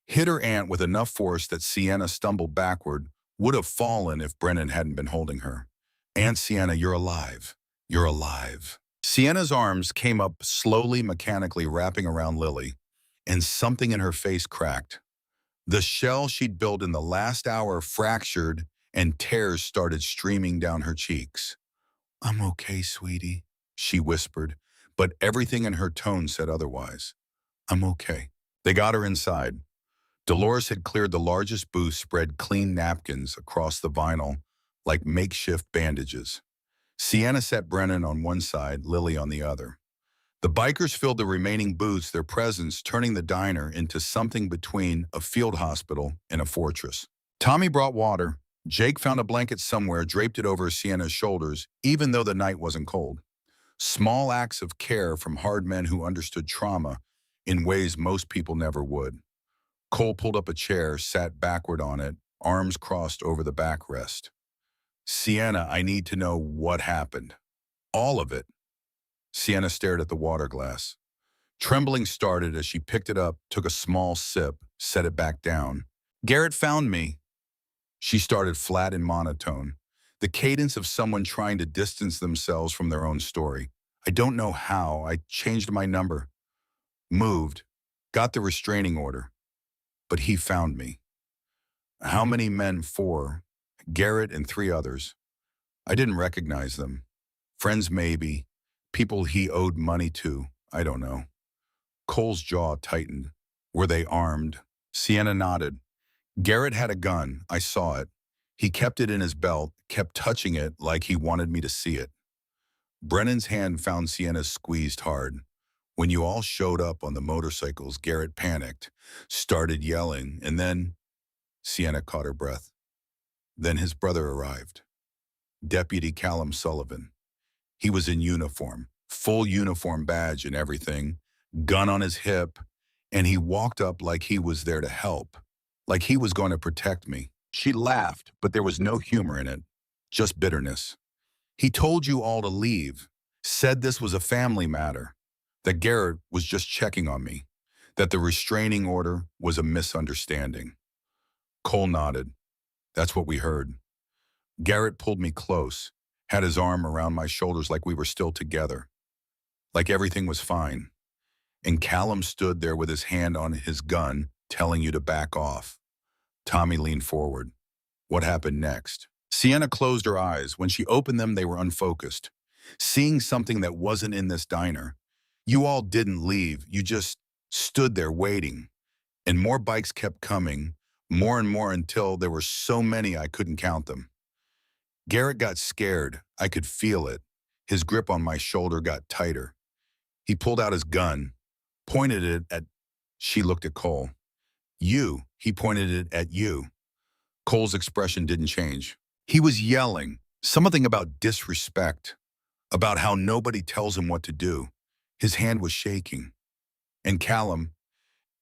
Hit her aunt with enough force that Sienna stumbled backward, would have fallen if Brennan hadn't been holding her. "Aunt Sienna, you're alive. You're alive." Sienna's arms came up slowly, mechanically wrapping around Lily, and something in her face cracked. The shell she'd built in the last hour fractured, and tears started streaming down her cheeks. "I'm okay, sweetie," she whispered, but everything in her tone said otherwise. "I'm okay." They got her inside. Dolores had cleared the largest booth, spread clean napkins across the vinyl like makeshift bandages. Sienna sat Brennan on one side, Lily on the other. The bikers filled the remaining booths, their presence turning the diner into something between a field hospital and a fortress. Tommy brought water. Jake found a blanket somewhere, draped it over Sienna's shoulders, even though the night wasn't cold. Small acts of care from hard men who understood trauma in ways most people never would. Cole pulled up a chair, sat backward on it, arms crossed over the backrest. "Sienna, I need to know what happened. All of it." Sienna stared at the water glass. Trembling started as she picked it up, took a small sip, set it back down. "Garrett found me." She started flat and monotone, the cadence of someone trying to distance themselves from their own story. "I don't know how. I changed my number. Moved. Got the restraining order. But he found me." "How many men?" "4. Garrett and 3 others. I didn't recognize them. Friends maybe. People he owed money to. I don't know." Cole's jaw tightened. "Were they armed?" Sienna nodded. "Garrett had a gun. I saw it. He kept it in his belt, kept touching it like he wanted me to see it." Brennan's hand found Sienna's squeezed hard. "When you all showed up on the motorcycles, Garrett panicked, started yelling, and then—" Sienna caught her breath. "Then his brother arrived. Deputy Callum Sullivan. He was in uniform, full uniform badge and everything, gun on his hip, and he walked up like he was there to help, like he was going to protect me." She laughed, but there was no humor in it, just bitterness. "He told you all to leave, said this was a family matter, that Garrett was just checking on me, that the restraining order was a misunderstanding." Cole nodded. "That's what we heard. Garrett pulled me close, had his arm around my shoulders like we were still together, like everything was fine. And Callum stood there with his hand on his gun, telling you to back off." Tommy leaned forward. "What happened next?" Sienna closed her eyes. When she opened them, they were unfocused. Seeing something that wasn't in this diner. "You all didn't leave. You just stood there waiting. And more bikes kept coming, more and more until there were so many I couldn't count them. Garrett got scared. I could feel it. His grip on my shoulder got tighter. He pulled out his gun, pointed it at—" She looked at Cole. "You." He pointed it at you. Cole's expression didn't change. He was yelling, Something about disrespect, about how nobody tells him what to do. His hand was shaking. And Callum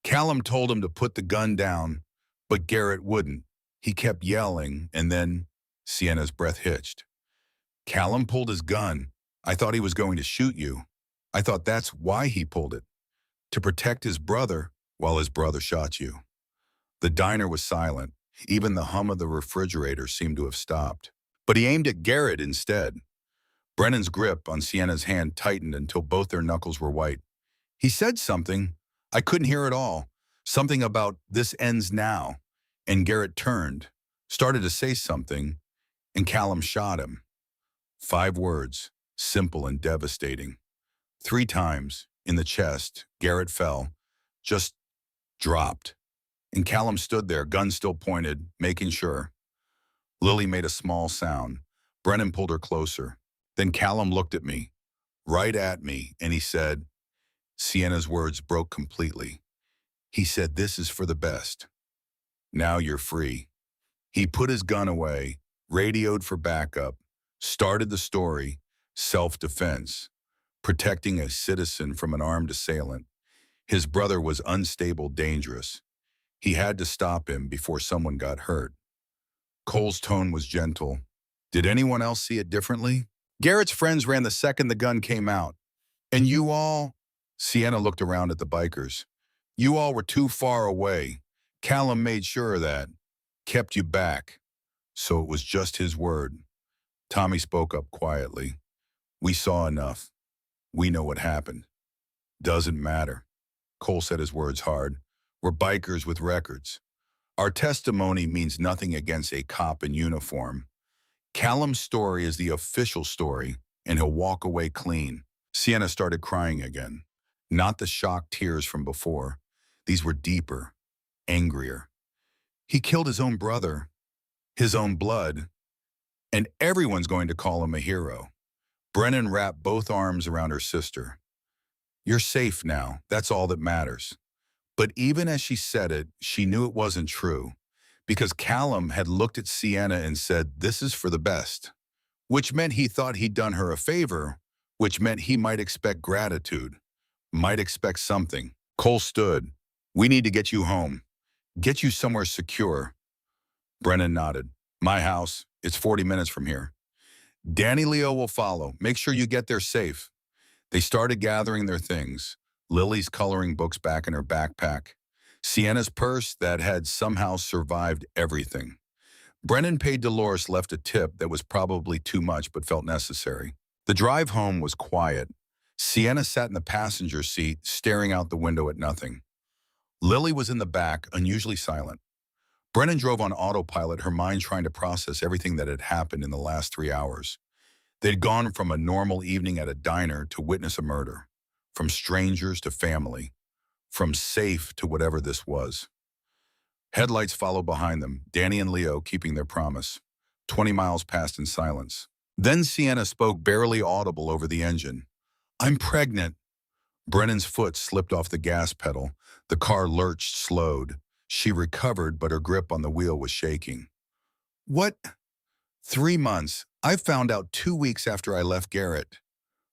told him to put the gun down, but Garrett wouldn't. He kept yelling, and then Sienna's breath hitched. Callum pulled his gun. I thought he was going to shoot you. I thought that's why he pulled it, to protect his brother while his brother shot you. The diner was silent. Even the hum of the refrigerator seemed to have stopped. But he aimed at Garrett instead. Brennan's grip on Sienna's hand tightened until both their knuckles were white. He said something. I couldn't hear it all. Something about "this ends now." And Garrett turned, started to say something, and Callum shot him. 5 words, simple and devastating. 3 times, in the chest, Garrett fell, just dropped. And Callum stood there, gun still pointed, making sure. Lily made a small sound. Brennan pulled her closer. Then Callum looked at me, right at me, and he said, Sienna's words broke completely. He said, "This is for the best. Now you're free." He put his gun away, radioed for backup, started the story, self-defense, protecting a citizen from an armed assailant. His brother was unstable, dangerous. He had to stop him before someone got hurt. Cole's tone was gentle. Did anyone else see it differently? Garrett's friends ran the second the gun came out. And you all? Sienna looked around at the bikers. You all were too far away. Callum made sure of that. Kept you back. So it was just his word. Tommy spoke up quietly. We saw enough. We know what happened. Doesn't matter. Cole said his words hard. We're bikers with records. Our testimony means nothing against a cop in uniform. Callum's story is the official story, and he'll walk away clean. Sienna started crying again. Not the shocked tears from before. These were deeper, angrier. He killed his own brother, his own blood, and everyone's going to call him a hero. Brennan wrapped both arms around her sister. You're safe now. That's all that matters. But even as she said it, she knew it wasn't true, because Callum had looked at Sienna and said, this is for the best, which meant he thought he'd done her a favor, which meant he might expect gratitude, might expect something. Cole stood. We need to get you home. Get you somewhere secure. Brennan nodded. My house. It's 40 minutes from here. Danny Leo will follow. Make sure you get there safe. They started gathering their things. Lily's coloring books back in her backpack. Sienna's purse that had somehow survived everything. Brennan paid Dolores left a tip that was probably too much but felt necessary. The drive home was quiet. Sienna sat in the passenger seat, staring out the window at nothing. Lily was in the back, unusually silent. Brennan drove on autopilot, her mind trying to process everything that had happened in the last 3 hours. They'd gone from a normal evening at a diner to witness a murder, from strangers to family, from safe to whatever this was. Headlights followed behind them, Danny and Leo keeping their promise. 20 miles passed in silence. Then Sienna spoke, barely audible over the engine. I'm pregnant. Brennan's foot slipped off the gas pedal. The car lurched, slowed. She recovered, but her grip on the wheel was shaking. What? 3 months. I found out 2 weeks after I left Garrett.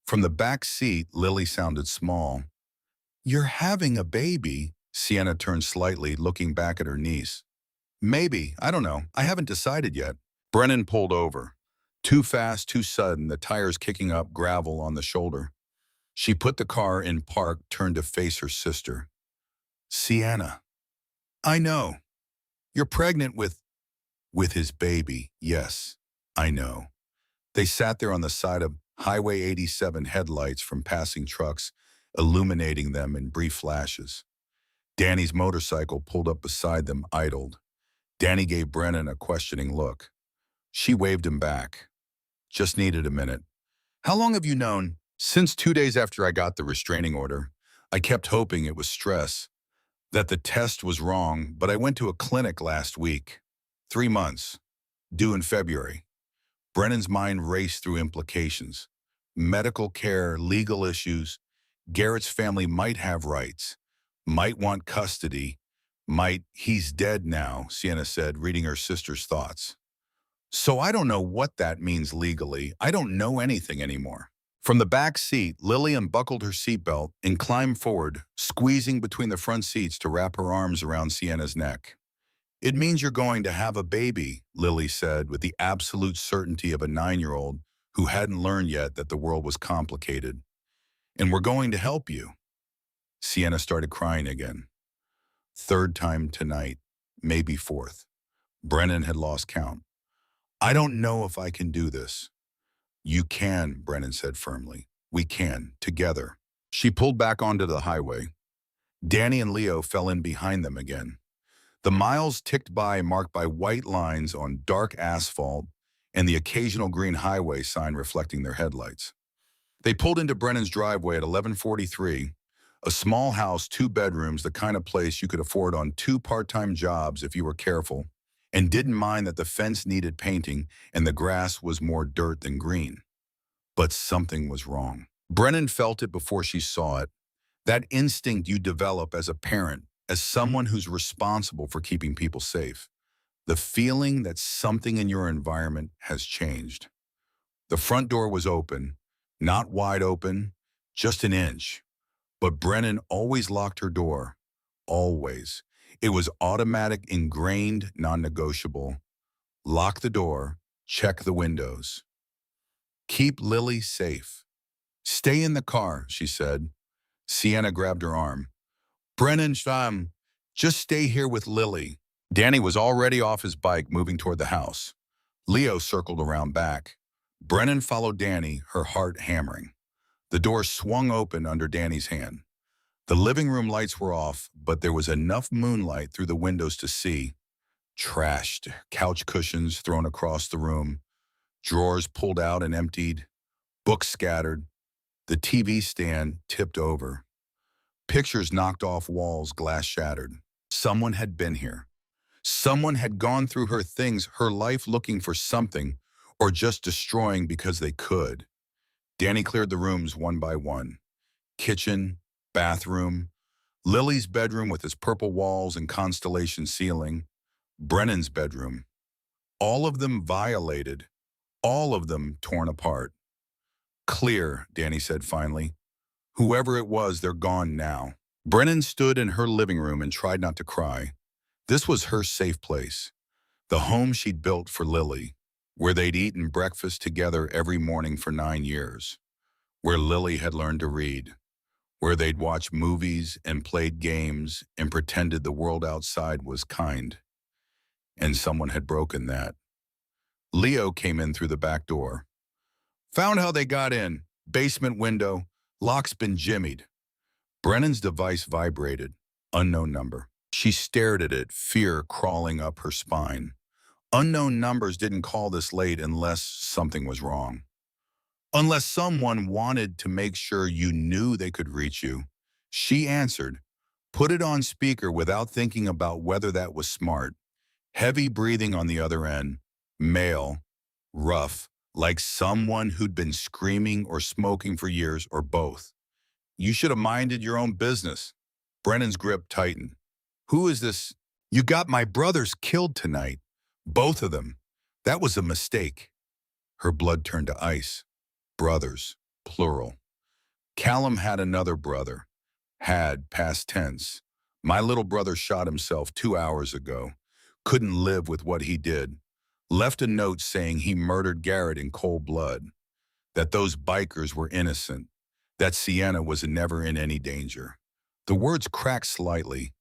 From the back seat, Lily sounded small. You're having a baby? Sienna turned slightly, looking back at her niece. Maybe. I don't know. I haven't decided yet. Brennan pulled over. Too fast, too sudden, the tires kicking up, gravel on the shoulder. She put the car in park, turned to face her sister. Sienna. I know. You're pregnant with his baby. Yes, I know. They sat there on the side of Highway 87, headlights from passing trucks, illuminating them in brief flashes. Danny's motorcycle pulled up beside them, idled. Danny gave Brennan a questioning look. She waved him back. Just needed a minute. How long have you known? Since 2 days after I got the restraining order. I kept hoping it was stress, that the test was wrong, but I went to a clinic last week. 3 months. Due in February. Brennan's mind raced through implications. Medical care, legal issues. Garrett's family might have rights, might want custody, he's dead now, Sienna said, reading her sister's thoughts. So I don't know what that means legally. I don't know anything anymore. From the back seat, Lily unbuckled her seatbelt and climbed forward, squeezing between the front seats to wrap her arms around Sienna's neck. It means you're going to have a baby, Lily said with the absolute certainty of a 9-year-old who hadn't learned yet that the world was complicated. And we're going to help you. Sienna started crying again. Third time tonight, maybe fourth. Brennan had lost count. I don't know if I can do this. You can, Brennan said firmly. We can, together. She pulled back onto the highway. Danny and Leo fell in behind them again. The miles ticked by, marked by white lines on dark asphalt and the occasional green highway sign reflecting their headlights. They pulled into Brennan's driveway at 11:43, a small house, 2 bedrooms, the kind of place you could afford on 2 part-time jobs if you were careful, and didn't mind that the fence needed painting and the grass was more dirt than green. But something was wrong. Brennan felt it before she saw it, that instinct you develop as a parent, as someone who's responsible for keeping people safe. The feeling that something in your environment has changed. The front door was open, not wide open, just an inch. But Brennan always locked her door. Always. It was automatic, ingrained, non-negotiable. Lock the door, check the windows. Keep Lily safe. Stay in the car, she said. Sienna grabbed her arm. Brennan, just stay here with Lily. Danny was already off his bike, moving toward the house. Leo circled around back. Brennan followed Danny, her heart hammering. The door swung open under Danny's hand. The living room lights were off, but there was enough moonlight through the windows to see. Trashed, couch cushions thrown across the room, drawers pulled out and emptied, books scattered, the TV stand tipped over. Pictures knocked off walls, glass shattered. Someone had been here. Someone had gone through her things, her life looking for something, or just destroying because they could. Danny cleared the rooms one by one. Kitchen, bathroom, Lily's bedroom with its purple walls and constellation ceiling, Brennan's bedroom. All of them violated, all of them torn apart. Clear, Danny said finally. Whoever it was, they're gone now. Brennan stood in her living room and tried not to cry. This was her safe place, the home she'd built for Lily, where they'd eaten breakfast together every morning for 9 years, where Lily had learned to read, where they'd watched movies and played games and pretended the world outside was kind. And someone had broken that. Leo came in through the back door. Found how they got in. Basement window. Lock's been jimmied. Brennan's device vibrated. Unknown number. She stared at it, fear crawling up her spine. Unknown numbers didn't call this late unless something was wrong. Unless someone wanted to make sure you knew they could reach you. She answered, put it on speaker without thinking about whether that was smart. Heavy breathing on the other end. Male. Rough. Like someone who'd been screaming or smoking for years, or both. You should have minded your own business. Brennan's grip tightened. Who is this? You got my brothers killed tonight. Both of them. That was a mistake. Her blood turned to ice. Brothers, plural. Callum had another brother. Had, past tense. My little brother shot himself 2 hours ago. Couldn't live with what he did. Left a note saying he murdered Garrett in cold blood. That those bikers were innocent. That Sienna was never in any danger. The words cracked slightly.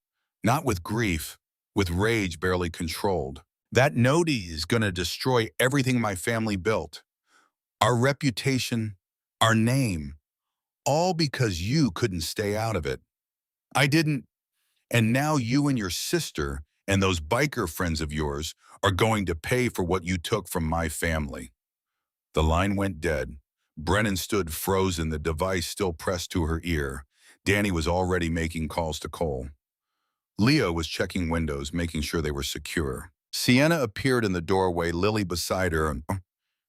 Not with grief, with rage barely controlled. That note is gonna destroy everything my family built. Our reputation, our name, all because you couldn't stay out of it. I didn't, and now you and your sister and those biker friends of yours are going to pay for what you took from my family. The line went dead. Brennan stood frozen, the device still pressed to her ear. Danny was already making calls to Cole. Leo was checking windows, making sure they were secure. Sienna appeared in the doorway, Lily beside her.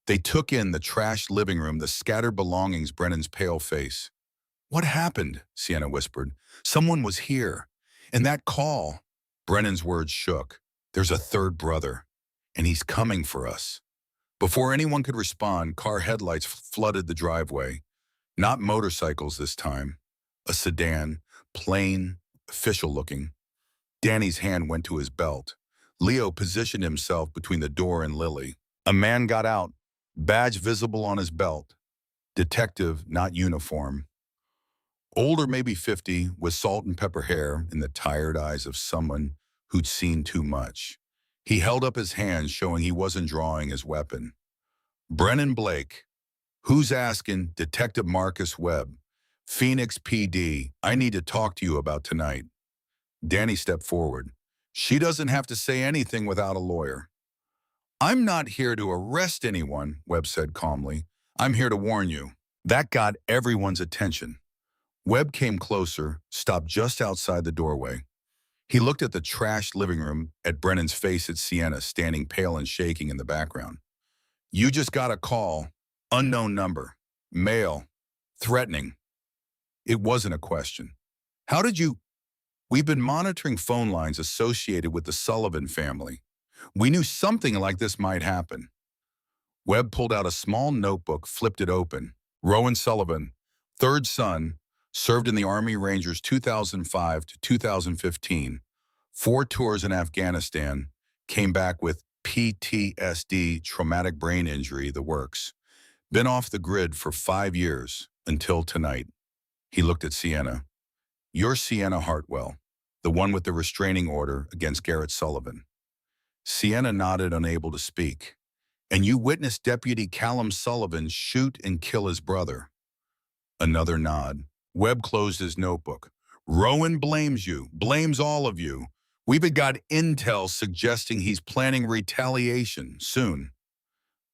They took in the trashed living room, the scattered belongings, Brennan's pale face. What happened? Sienna whispered. Someone was here. And that call. Brennan's words shook. There's a third brother, and he's coming for us. Before anyone could respond, car headlights flooded the driveway. Not motorcycles this time. A sedan, plain, official looking. Danny's hand went to his belt. Leo positioned himself between the door and Lily. A man got out, badge visible on his belt. Detective, not uniform. Older, maybe 50, with salt and pepper hair and the tired eyes of someone who'd seen too much. He held up his hand, showing he wasn't drawing his weapon. Brennan Blake. Who's asking? Detective Marcus Webb. Phoenix PD. I need to talk to you about tonight. Danny stepped forward. She doesn't have to say anything without a lawyer. I'm not here to arrest anyone, Webb said calmly. I'm here to warn you. That got everyone's attention. Webb came closer, stopped just outside the doorway. He looked at the trashed living room, at Brennan's face, at Sienna standing pale and shaking in the background. You just got a call. Unknown number. Male. Threatening. It wasn't a question. How did you... We've been monitoring phone lines associated with the Sullivan family. We knew something like this might happen. Webb pulled out a small notebook, flipped it open. Rowan Sullivan, third son, served in the Army Rangers 2005 to 2015. 4 tours in Afghanistan, came back with PTSD, traumatic brain injury, the works. Been off the grid for 5 years, until tonight. He looked at Sienna. You're Sienna Hartwell, the one with the restraining order against Garrett Sullivan. Sienna nodded, unable to speak. And you witnessed Deputy Callum Sullivan shoot and kill his brother. Another nod. Webb closed his notebook. Rowan blames you, blames all of you. We've got intel suggesting he's planning retaliation soon.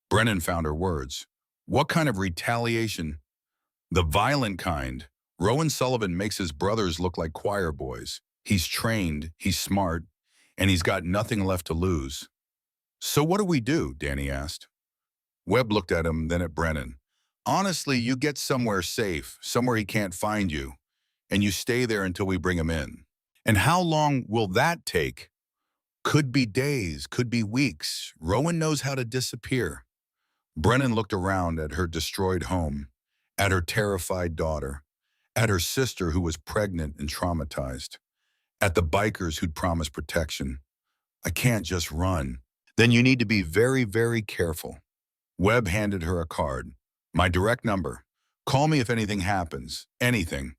Brennan found her words. What kind of retaliation? The violent kind. Rowan Sullivan makes his brothers look like choir boys. He's trained, he's smart, and he's got nothing left to lose. So what do we do? Danny asked. Webb looked at him, then at Brennan. Honestly, you get somewhere safe, somewhere he can't find you, and you stay there until we bring him in. And how long will that take? Could be days, could be weeks. Rowan knows how to disappear. Brennan looked around at her destroyed home, at her terrified daughter, at her sister who was pregnant and traumatized, at the bikers who'd promised protection. I can't just run. Then you need to be very, very careful. Webb handed her a card. My direct number. Call me if anything happens. Anything.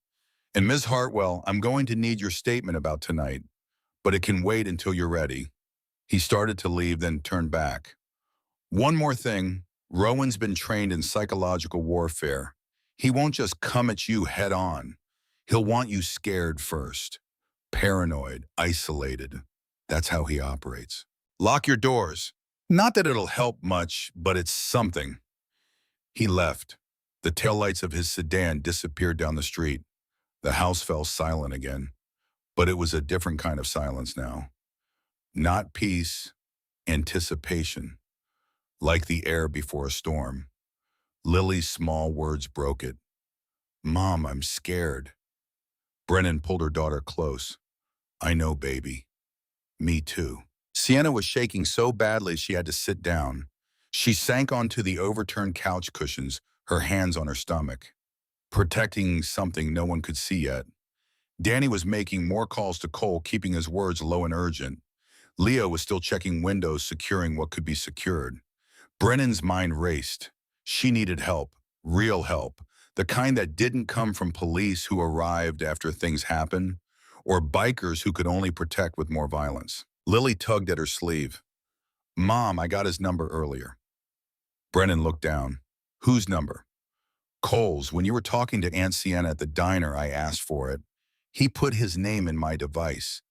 And Ms. Hartwell, I'm going to need your statement about tonight, but it can wait until you're ready. He started to leave, then turned back. One more thing. Rowan's been trained in psychological warfare. He won't just come at you head on. He'll want you scared first. Paranoid, isolated. That's how he operates. Lock your doors. Not that it'll help much, but it's something. He left. The taillights of his sedan disappeared down the street. The house fell silent again, but it was a different kind of silence now. Not peace, anticipation, like the air before a storm. Lily's small words broke it. Mom, I'm scared. Brennan pulled her daughter close. I know, baby. Me too. Sienna was shaking so badly she had to sit down. She sank onto the overturned couch cushions, her hands on her stomach, protecting something no one could see yet. Danny was making more calls to Cole, keeping his words low and urgent. Leo was still checking windows, securing what could be secured. Brennan's mind raced. She needed help, real help, the kind that didn't come from police who arrived after things happened, or bikers who could only protect with more violence. Lily tugged at her sleeve. Mom, I got his number earlier. Brennan looked down. Whose number? Cole's. When you were talking to Aunt Sienna at the diner, I asked for it. He put his name in my device.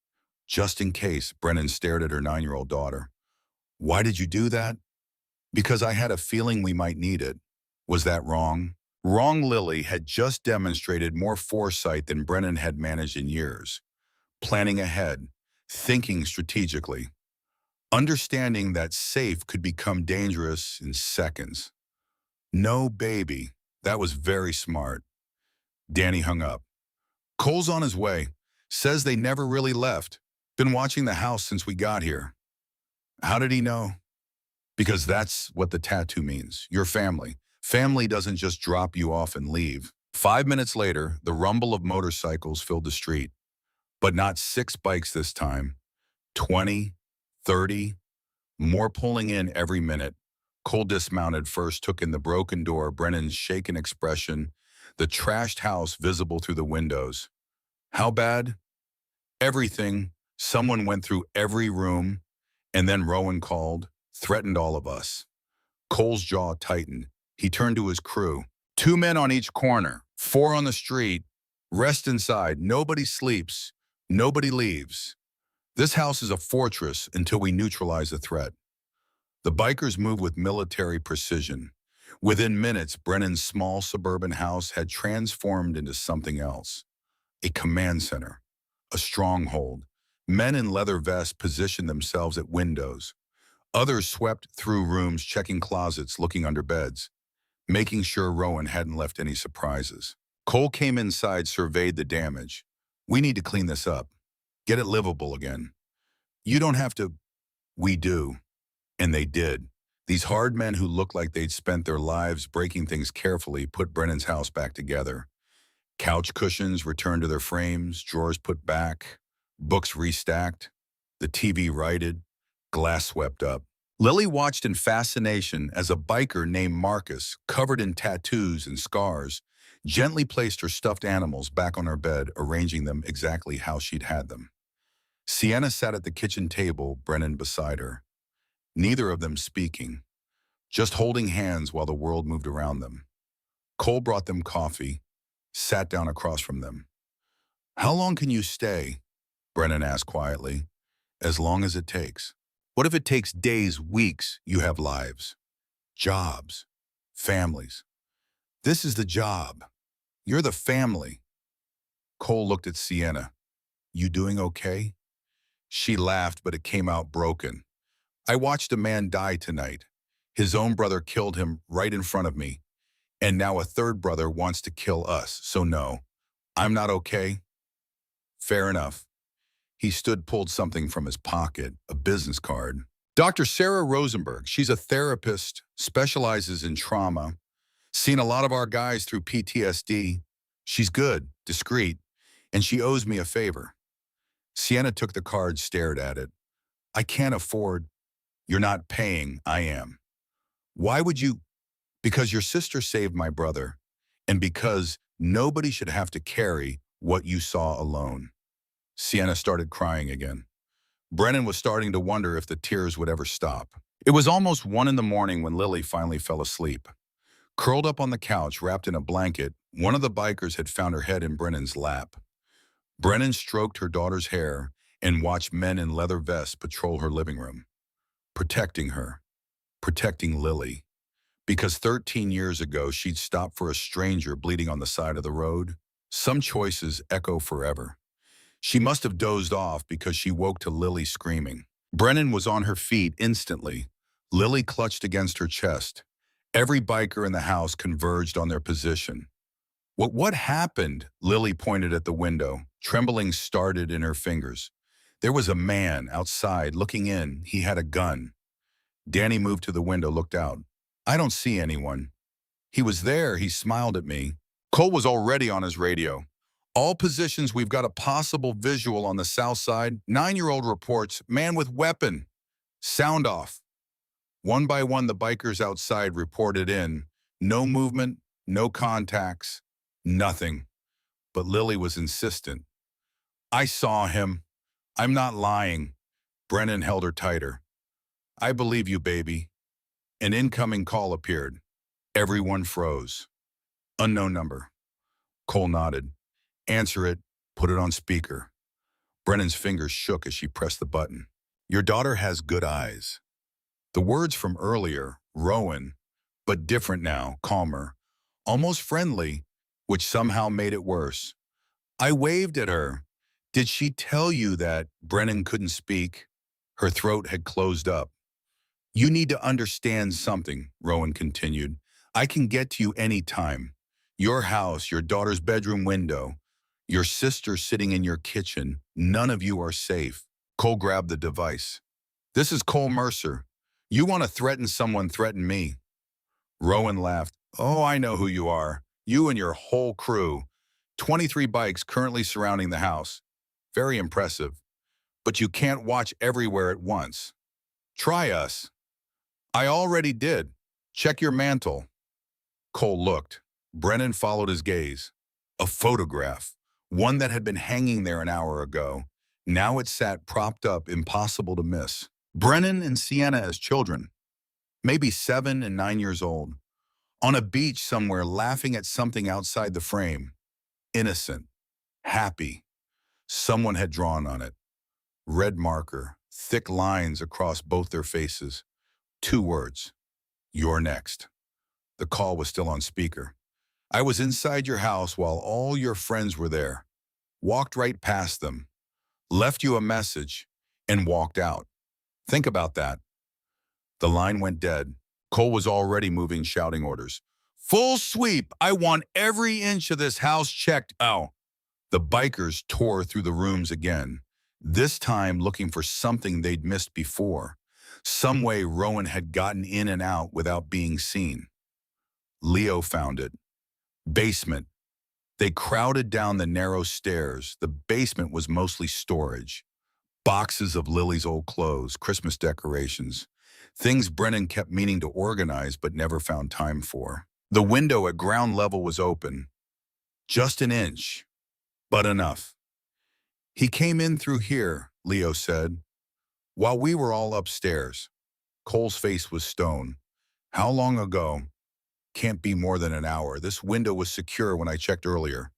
Just in case, Brennan stared at her 9-year-old daughter. Why did you do that? Because I had a feeling we might need it. Was that wrong? Wrong. Lily had just demonstrated more foresight than Brennan had managed in years. Planning ahead, thinking strategically, understanding that safe could become dangerous in seconds. No, baby. That was very smart. Danny hung up. Cole's on his way. Says they never really left. Been watching the house since we got here. How did he know? Because that's what the tattoo means. Your family. Family doesn't just drop you off and leave. 5 minutes later, the rumble of motorcycles filled the street. But not 6 bikes this time. 20, 30, more pulling in every minute. Cole dismounted first, took in the broken door, Brennan's shaken expression, the trashed house visible through the windows. How bad? Everything. Someone went through every room, and then Rowan called, threatened all of us. Cole's jaw tightened. He turned to his crew. 2 men on each corner, 4 on the street. Rest inside. Nobody sleeps. Nobody leaves. This house is a fortress until we neutralize the threat. The bikers moved with military precision. Within minutes, Brennan's small suburban house had transformed into something else. A command center. A stronghold. Men in leather vests positioned themselves at windows. Others swept through rooms, checking closets, looking under beds, making sure Rowan hadn't left any surprises. Cole came inside, surveyed the damage. We need to clean this up. Get it livable again. You don't have to. We do. And they did. These hard men who looked like they'd spent their lives breaking things carefully put Brennan's house back together. Couch cushions returned to their frames, drawers put back, books restacked, the TV righted, glass swept up. Lily watched in fascination as a biker named Marcus, covered in tattoos and scars, gently placed her stuffed animals back on her bed, arranging them exactly how she'd had them. Sienna sat at the kitchen table, Brennan beside her. Neither of them speaking, just holding hands while the world moved around them. Cole brought them coffee, sat down across from them. How long can you stay? Brennan asked quietly. As long as it takes. What if it takes days, weeks? You have lives, jobs, families. This is the job. You're the family. Cole looked at Sienna. You doing okay? She laughed, but it came out broken. I watched a man die tonight. His own brother killed him right in front of me. And now a third brother wants to kill us. So no, I'm not okay. Fair enough. He stood, pulled something from his pocket, a business card. Dr. Sarah Rosenberg, she's a therapist, specializes in trauma, seen a lot of our guys through PTSD. She's good, discreet, and she owes me a favor. Sienna took the card, stared at it. I can't afford. You're not paying, I am. Why would you? Because your sister saved my brother, and because nobody should have to carry what you saw alone. Sienna started crying again. Brennan was starting to wonder if the tears would ever stop. It was almost 1 a.m. when Lily finally fell asleep. Curled up on the couch, wrapped in a blanket, one of the bikers had found her head in Brennan's lap. Brennan stroked her daughter's hair and watched men in leather vests patrol her living room. Protecting her. Protecting Lily. Because 13 years ago, she'd stopped for a stranger bleeding on the side of the road. Some choices echo forever. She must have dozed off because she woke to Lily screaming. Brennan was on her feet instantly. Lily clutched against her chest. Every biker in the house converged on their position. What happened? Lily pointed at the window. Trembling started in her fingers. There was a man outside looking in. He had a gun. Danny moved to the window, looked out. I don't see anyone. He was there. He smiled at me. Cole was already on his radio. All positions, we've got a possible visual on the south side. 9-year-old reports, man with weapon. Sound off. One by one, the bikers outside reported in. No movement, no contacts, nothing. But Lily was insistent. I saw him. I'm not lying. Brennan held her tighter. I believe you, baby. An incoming call appeared. Everyone froze. Unknown number. Cole nodded. Answer it, put it on speaker. Brennan's fingers shook as she pressed the button. Your daughter has good eyes. The words from earlier, Rowan, but different now, calmer, almost friendly, which somehow made it worse. I waved at her. Did she tell you that? Brennan couldn't speak. Her throat had closed up. You need to understand something, Rowan continued. I can get to you any time. Your house, your daughter's bedroom window, your sister sitting in your kitchen. None of you are safe. Cole grabbed the device. This is Cole Mercer. You want to threaten someone, threaten me. Rowan laughed. Oh, I know who you are. You and your whole crew. 23 bikes currently surrounding the house. Very impressive. But you can't watch everywhere at once. Try us. I already did. Check your mantle. Cole looked. Brennan followed his gaze. A photograph. One that had been hanging there an hour ago. Now it sat propped up, impossible to miss. Brennan and Sienna as children. Maybe 7 and 9 years old. On a beach somewhere laughing at something outside the frame. Innocent. Happy. Someone had drawn on it. Red marker. Thick lines across both their faces. 2 words. You're next. The call was still on speaker. I was inside your house while all your friends were there. Walked right past them. Left you a message. And walked out. Think about that. The line went dead. Cole was already moving, shouting orders. Full sweep! I want every inch of this house checked out. The bikers tore through the rooms again, this time looking for something they'd missed before. Some way Rowan had gotten in and out without being seen. Leo found it. Basement. They crowded down the narrow stairs. The basement was mostly storage. Boxes of Lily's old clothes, Christmas decorations. Things Brennan kept meaning to organize but never found time for. The window at ground level was open. Just an inch, but enough. He came in through here, Leo said, while we were all upstairs. Cole's face was stone. How long ago? Can't be more than an hour. This window was secure when I checked earlier,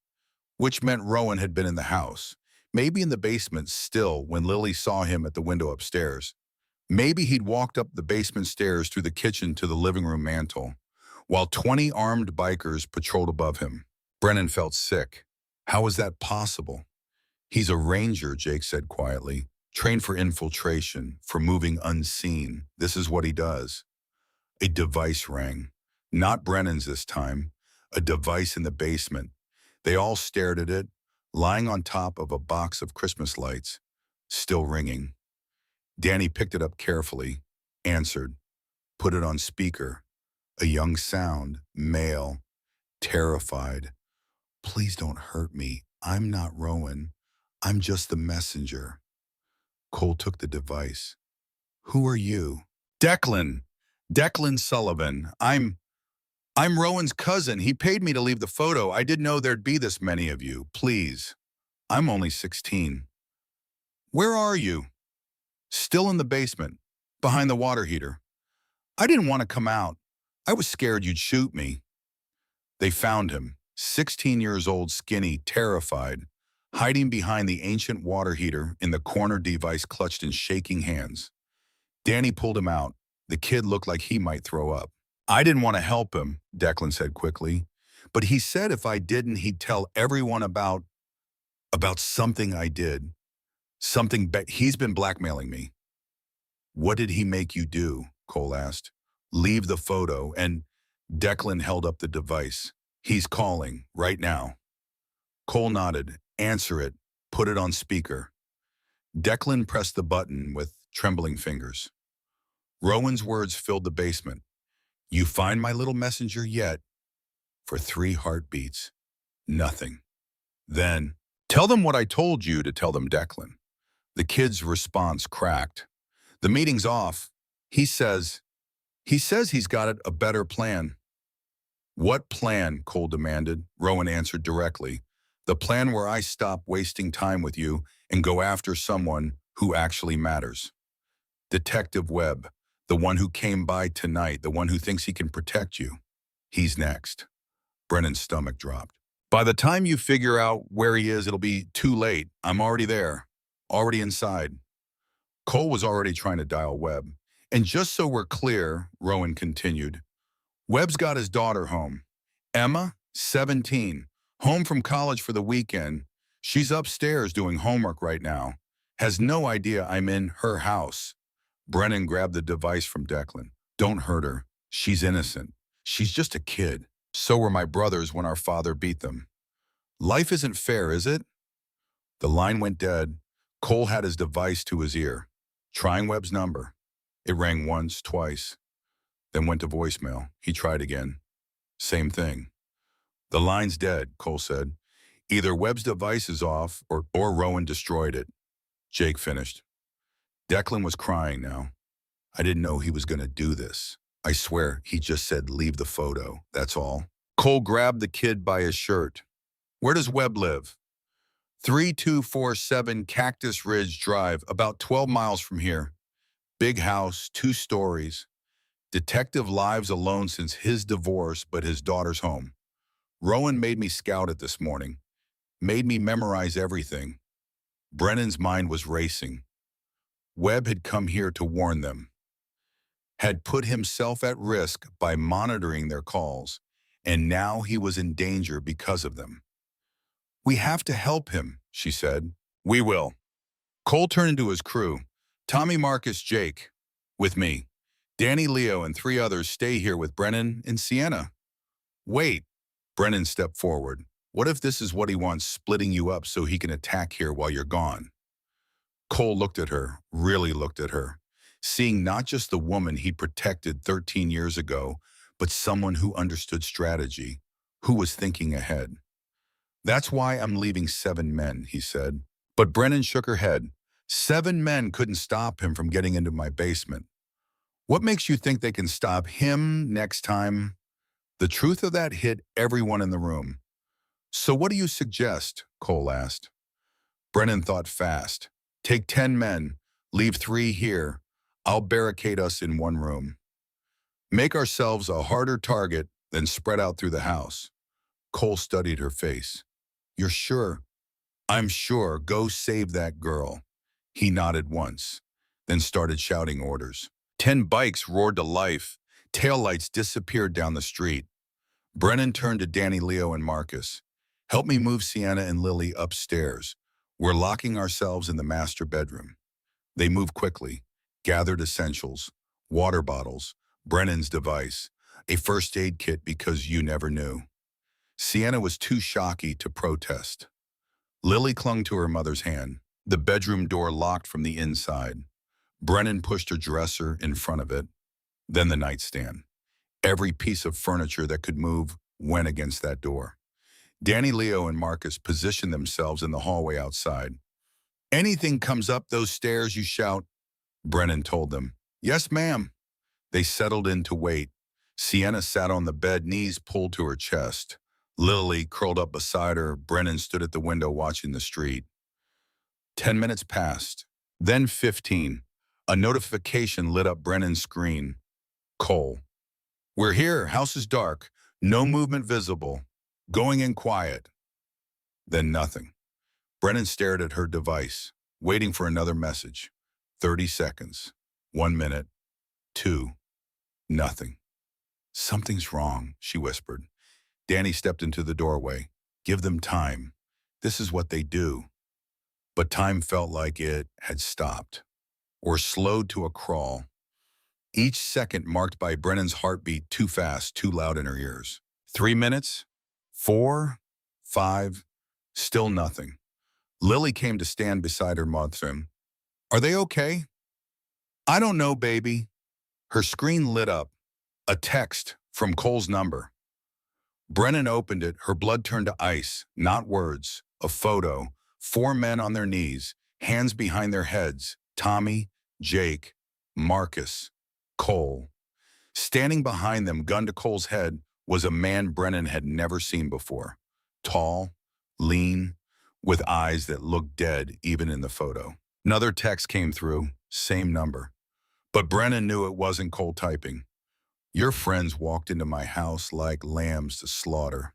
which meant Rowan had been in the house. Maybe in the basement still when Lily saw him at the window upstairs. Maybe he'd walked up the basement stairs through the kitchen to the living room mantel, while 20 armed bikers patrolled above him. Brennan felt sick. How was that possible? He's a ranger, Jake said quietly, trained for infiltration, for moving unseen. This is what he does. A device rang. Not Brennan's this time. A device in the basement. They all stared at it, lying on top of a box of Christmas lights, still ringing. Danny picked it up carefully, answered, put it on speaker. A young sound, male, terrified. Please don't hurt me. I'm not Rowan. I'm just the messenger. Cole took the device. Who are you? Declan. Declan Sullivan. I'm Rowan's cousin. He paid me to leave the photo. I didn't know there'd be this many of you. Please. I'm only 16. Where are you? Still in the basement, behind the water heater. I didn't want to come out. I was scared you'd shoot me. They found him, 16 years old, skinny, terrified, hiding behind the ancient water heater in the corner, device clutched in shaking hands. Danny pulled him out. The kid looked like he might throw up. I didn't want to help him, Declan said quickly, but he said if I didn't, he'd tell everyone about something I did. He's been blackmailing me. What did he make you do? Cole asked. Leave the photo, and Declan held up the device. He's calling, right now. Cole nodded. Answer it. Put it on speaker. Declan pressed the button with trembling fingers. Rowan's words filled the basement. You find my little messenger yet? For 3 heartbeats. Nothing. Then, tell them what I told you to tell them, Declan. The kid's response cracked. The meeting's off. He says he's got a better plan. What plan? Cole demanded. Rowan answered directly. The plan where I stop wasting time with you and go after someone who actually matters. Detective Webb, the one who came by tonight, the one who thinks he can protect you. He's next. Brennan's stomach dropped. By the time you figure out where he is, it'll be too late. I'm already there. Already inside. Cole was already trying to dial Webb. And just so we're clear, Rowan continued, Webb's got his daughter home. Emma, 17, home from college for the weekend. She's upstairs doing homework right now. Has no idea I'm in her house. Brennan grabbed the device from Declan. Don't hurt her. She's innocent. She's just a kid. So were my brothers when our father beat them. Life isn't fair, is it? The line went dead. Cole had his device to his ear. Trying Webb's number. It rang once, twice, then went to voicemail. He tried again. Same thing. The line's dead, Cole said. Either Webb's device is off or Rowan destroyed it. Jake finished. Declan was crying now. I didn't know he was going to do this. I swear, he just said leave the photo, that's all. Cole grabbed the kid by his shirt. Where does Webb live? 3247 Cactus Ridge Drive, about 12 miles from here. Big house, 2 stories. Detective lives alone since his divorce, but his daughter's home. Rowan made me scout it this morning. Made me memorize everything. Brennan's mind was racing. Webb had come here to warn them. Had put himself at risk by monitoring their calls, and now he was in danger because of them. We have to help him, she said. We will. Cole turned to his crew. Tommy, Marcus, Jake, with me. Danny, Leo, and 3 others stay here with Brennan and Sienna. Wait. Brennan stepped forward. What if this is what he wants, splitting you up so he can attack here while you're gone? Cole looked at her, really looked at her, seeing not just the woman he protected 13 years ago, but someone who understood strategy, who was thinking ahead. That's why I'm leaving 7 men, he said. But Brennan shook her head. 7 men couldn't stop him from getting into my basement. What makes you think they can stop him next time? The truth of that hit everyone in the room. So what do you suggest? Cole asked. Brennan thought fast. Take 10 men, leave 3 here. I'll barricade us in 1 room. Make ourselves a harder target, then spread out through the house. Cole studied her face. You're sure? I'm sure. Go save that girl. He nodded once, then started shouting orders. 10 bikes roared to life. Taillights disappeared down the street. Brennan turned to Danny, Leo, and Marcus. Help me move Sienna and Lily upstairs. We're locking ourselves in the master bedroom. They moved quickly, gathered essentials, water bottles, Brennan's device, a first aid kit because you never knew. Sienna was too shocky to protest. Lily clung to her mother's hand. The bedroom door locked from the inside. Brennan pushed her dresser in front of it, then the nightstand. Every piece of furniture that could move went against that door. Danny, Leo, and Marcus positioned themselves in the hallway outside. Anything comes up those stairs, you shout, Brennan told them. Yes, ma'am. They settled in to wait. Sienna sat on the bed, knees pulled to her chest. Lily curled up beside her. Brennan stood at the window watching the street. 10 minutes passed, then 15. A notification lit up Brennan's screen. Cole. We're here. House is dark. No movement visible. Going in quiet. Then nothing. Brennan stared at her device, waiting for another message. 30 seconds. 1 minute. 2. Nothing. Something's wrong, she whispered. Danny stepped into the doorway. Give them time. This is what they do. But time felt like it had stopped, or slowed to a crawl. Each second marked by Brennan's heartbeat too fast, too loud in her ears. 3 minutes? 4? 5? Still nothing. Lily came to stand beside her mother. Are they okay? I don't know, baby. Her screen lit up. A text from Cole's number. Brennan opened it. Her blood turned to ice, not words. A photo. 4 men on their knees, hands behind their heads. Tommy, Jake, Marcus, Cole. Standing behind them, gun to Cole's head, was a man Brennan had never seen before. Tall, lean, with eyes that looked dead even in the photo. Another text came through, same number. But Brennan knew it wasn't Cole typing. Your friends walked into my house like lambs to slaughter.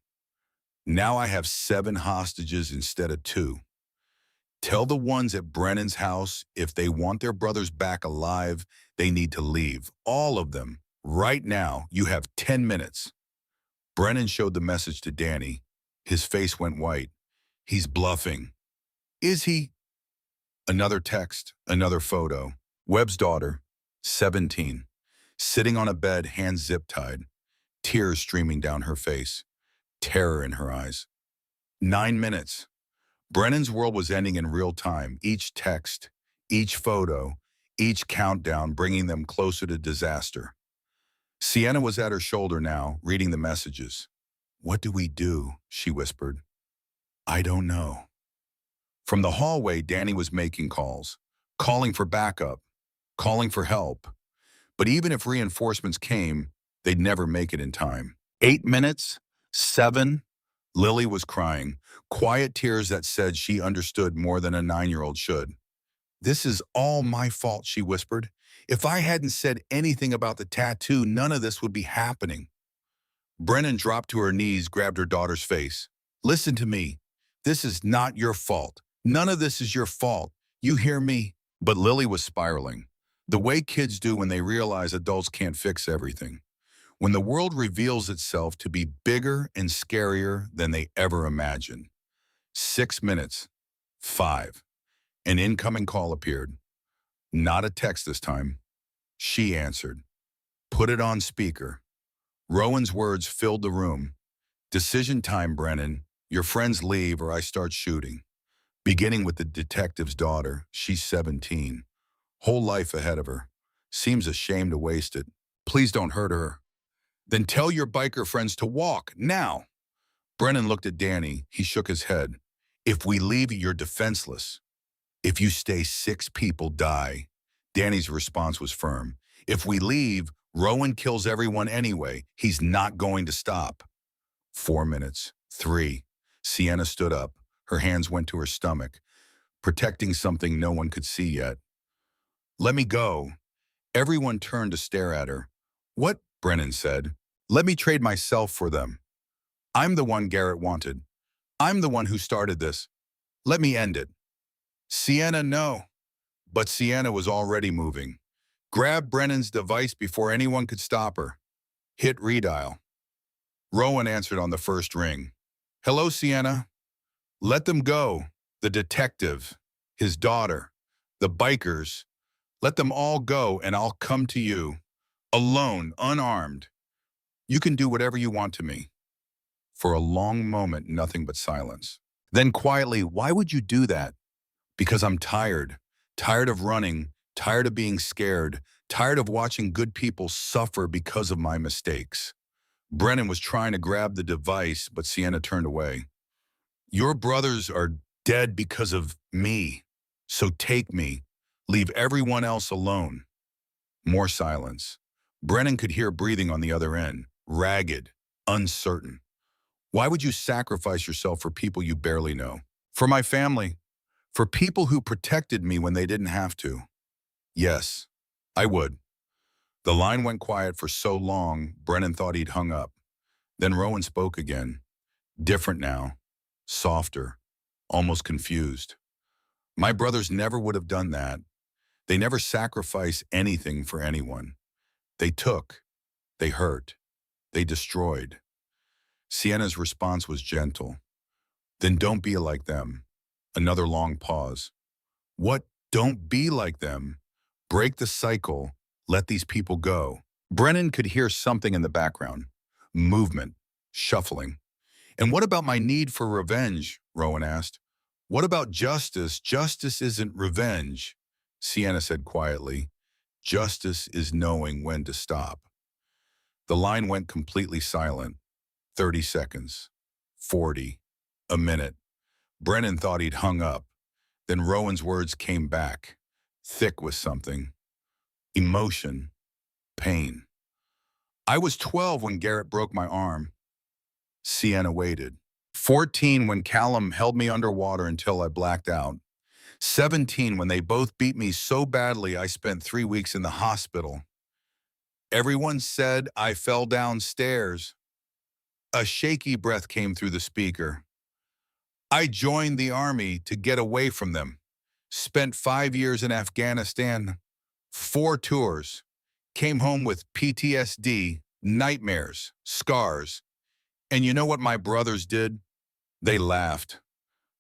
Now I have 7 hostages instead of 2. Tell the ones at Brennan's house if they want their brothers back alive, they need to leave. All of them. Right now, you have 10 minutes. Brennan showed the message to Danny. His face went white. He's bluffing. Is he? Another text, another photo. Webb's daughter, 17, sitting on a bed, hands zip-tied, tears streaming down her face, terror in her eyes. 9 minutes. Brennan's world was ending in real time. Each text, each photo, each countdown bringing them closer to disaster. Sienna was at her shoulder now, reading the messages. "What do we do?" she whispered. "I don't know." From the hallway, Danny was making calls, calling for backup, calling for help. But even if reinforcements came, they'd never make it in time. 8 minutes? 7? Lily was crying, quiet tears that said she understood more than a 9-year-old should. "This is all my fault," she whispered. "If I hadn't said anything about the tattoo, none of this would be happening." Brennan dropped to her knees, grabbed her daughter's face. "Listen to me. This is not your fault. None of this is your fault. You hear me?" But Lily was spiraling, the way kids do when they realize adults can't fix everything. When the world reveals itself to be bigger and scarier than they ever imagined. 6 minutes. 5. An incoming call appeared. Not a text this time. She answered. "Put it on speaker." Rowan's words filled the room. "Decision time, Brennan. Your friends leave or I start shooting." Beginning with the detective's daughter, she's 17. Whole life ahead of her. Seems ashamed to waste it. "Please don't hurt her." "Then tell your biker friends to walk, now." Brennan looked at Danny. He shook his head. "If we leave, you're defenseless. If you stay, 6 people die." Danny's response was firm. "If we leave, Rowan kills everyone anyway. He's not going to stop." 4 minutes. 3. Sienna stood up. Her hands went to her stomach, protecting something no one could see yet. "Let me go." Everyone turned to stare at her. "What?" Brennan said. "Let me trade myself for them. I'm the one Garrett wanted. I'm the one who started this. Let me end it." "Sienna, no." But Sienna was already moving. Grabbed Brennan's device before anyone could stop her. Hit redial. Rowan answered on the first ring. "Hello, Sienna." "Let them go. The detective, his daughter, the bikers. Let them all go and I'll come to you. Alone, unarmed. You can do whatever you want to me." For a long moment, nothing but silence. Then quietly, "Why would you do that?" "Because I'm tired. Tired of running. Tired of being scared. Tired of watching good people suffer because of my mistakes." Brennan was trying to grab the device, but Sienna turned away. "Your brothers are dead because of me. So take me. Leave everyone else alone." More silence. Brennan could hear breathing on the other end, ragged, uncertain. "Why would you sacrifice yourself for people you barely know?" "For my family. For people who protected me when they didn't have to." "Yes, I would." The line went quiet for so long, Brennan thought he'd hung up. Then Rowan spoke again. Different now. Softer. Almost confused. "My brothers never would have done that. They never sacrificed anything for anyone. They took. They hurt. They destroyed." Sienna's response was gentle. "Then don't be like them." Another long pause. "What? Don't be like them. Break the cycle. Let these people go." Brennan could hear something in the background. Movement. Shuffling. "And what about my need for revenge?" Rowan asked. "What about justice? Justice isn't revenge." Sienna said quietly. "Justice is knowing when to stop." The line went completely silent. 30 seconds. 40. A minute. Brennan thought he'd hung up. Then Rowan's words came back, thick with something. Emotion. Pain. "I was 12 when Garrett broke my arm." Sienna waited. 14 when Callum held me underwater until I blacked out. 17 when they both beat me so badly I spent 3 weeks in the hospital. Everyone said I fell downstairs. A shaky breath came through the speaker. "I joined the army to get away from them. Spent 5 years in Afghanistan, 4 tours. Came home with PTSD, nightmares, scars. And you know what my brothers did?" They laughed.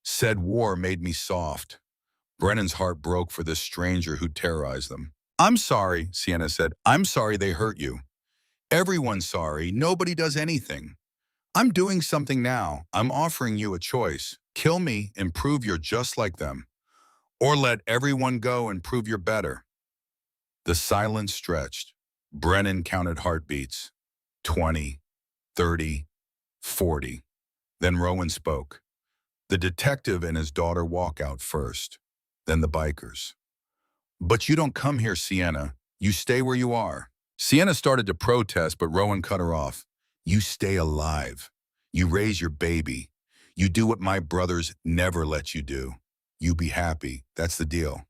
Said war made me soft. Brennan's heart broke for this stranger who terrorized them. "I'm sorry," Sienna said. "I'm sorry they hurt you. Everyone's sorry. Nobody does anything. I'm doing something now. I'm offering you a choice. Kill me and prove you're just like them. Or let everyone go and prove you're better." The silence stretched. Brennan counted heartbeats. 20, 30, 40. Then Rowan spoke. The detective and his daughter walk out first, then the bikers. But you don't come here, Sienna. You stay where you are. Sienna started to protest, but Rowan cut her off. You stay alive. You raise your baby. You do what my brothers never let you do. You be happy. That's the deal.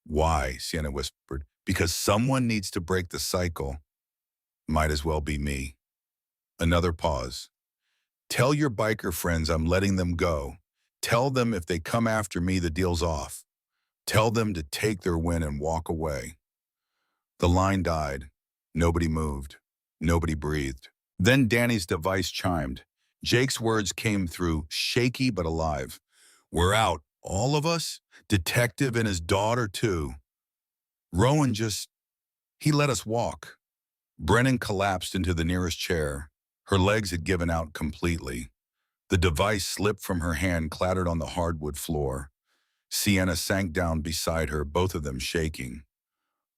Why? Sienna whispered. Because someone needs to break the cycle. Might as well be me. Another pause. Tell your biker friends I'm letting them go. Tell them if they come after me, the deal's off. Tell them to take their win and walk away. The line died. Nobody moved. Nobody breathed. Then Danny's device chimed. Jake's words came through, shaky but alive. We're out, all of us, detective and his daughter too. Rowan he let us walk. Brennan collapsed into the nearest chair. Her legs had given out completely. The device slipped from her hand, clattered on the hardwood floor. Sienna sank down beside her, both of them shaking.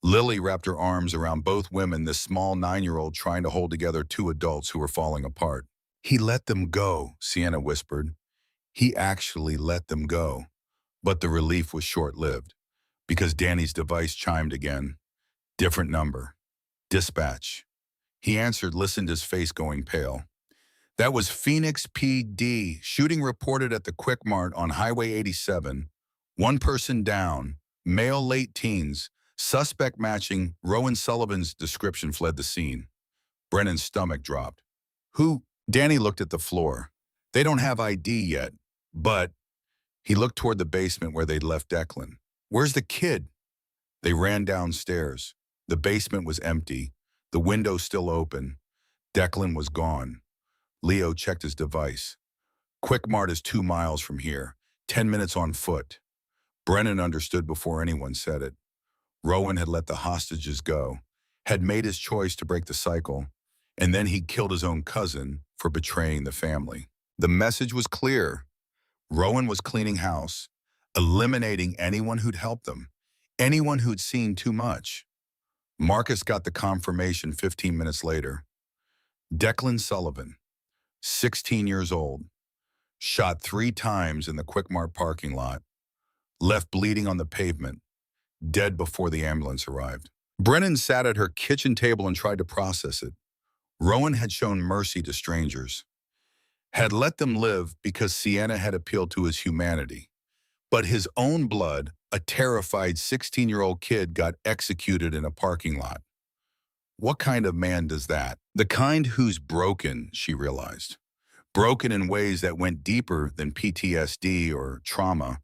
Lily wrapped her arms around both women, this small 9-year-old trying to hold together two adults who were falling apart. He let them go, Sienna whispered. He actually let them go. But the relief was short-lived, because Danny's device chimed again. Different number. Dispatch. He answered, listened, his face going pale. That was Phoenix PD. Shooting reported at the Quick Mart on Highway 87. One person down. Male, late teens. Suspect matching Rowan Sullivan's description fled the scene. Brennan's stomach dropped. Who? Danny looked at the floor. They don't have ID yet, but he looked toward the basement where they'd left Declan. Where's the kid? They ran downstairs. The basement was empty. The window still open. Declan was gone. Leo checked his device. Quick Mart is 2 miles from here, 10 minutes on foot. Brennan understood before anyone said it. Rowan had let the hostages go, had made his choice to break the cycle, and then he'd killed his own cousin for betraying the family. The message was clear. Rowan was cleaning house, eliminating anyone who'd helped them, anyone who'd seen too much. Marcus got the confirmation 15 minutes later. Declan Sullivan, 16 years old, shot 3 times in the Quick Mart parking lot, left bleeding on the pavement, dead before the ambulance arrived. Brennan sat at her kitchen table and tried to process it. Rowan had shown mercy to strangers, had let them live because Sienna had appealed to his humanity. But his own blood, a terrified 16-year-old kid, got executed in a parking lot. What kind of man does that? The kind who's broken, she realized. Broken in ways that went deeper than PTSD or trauma.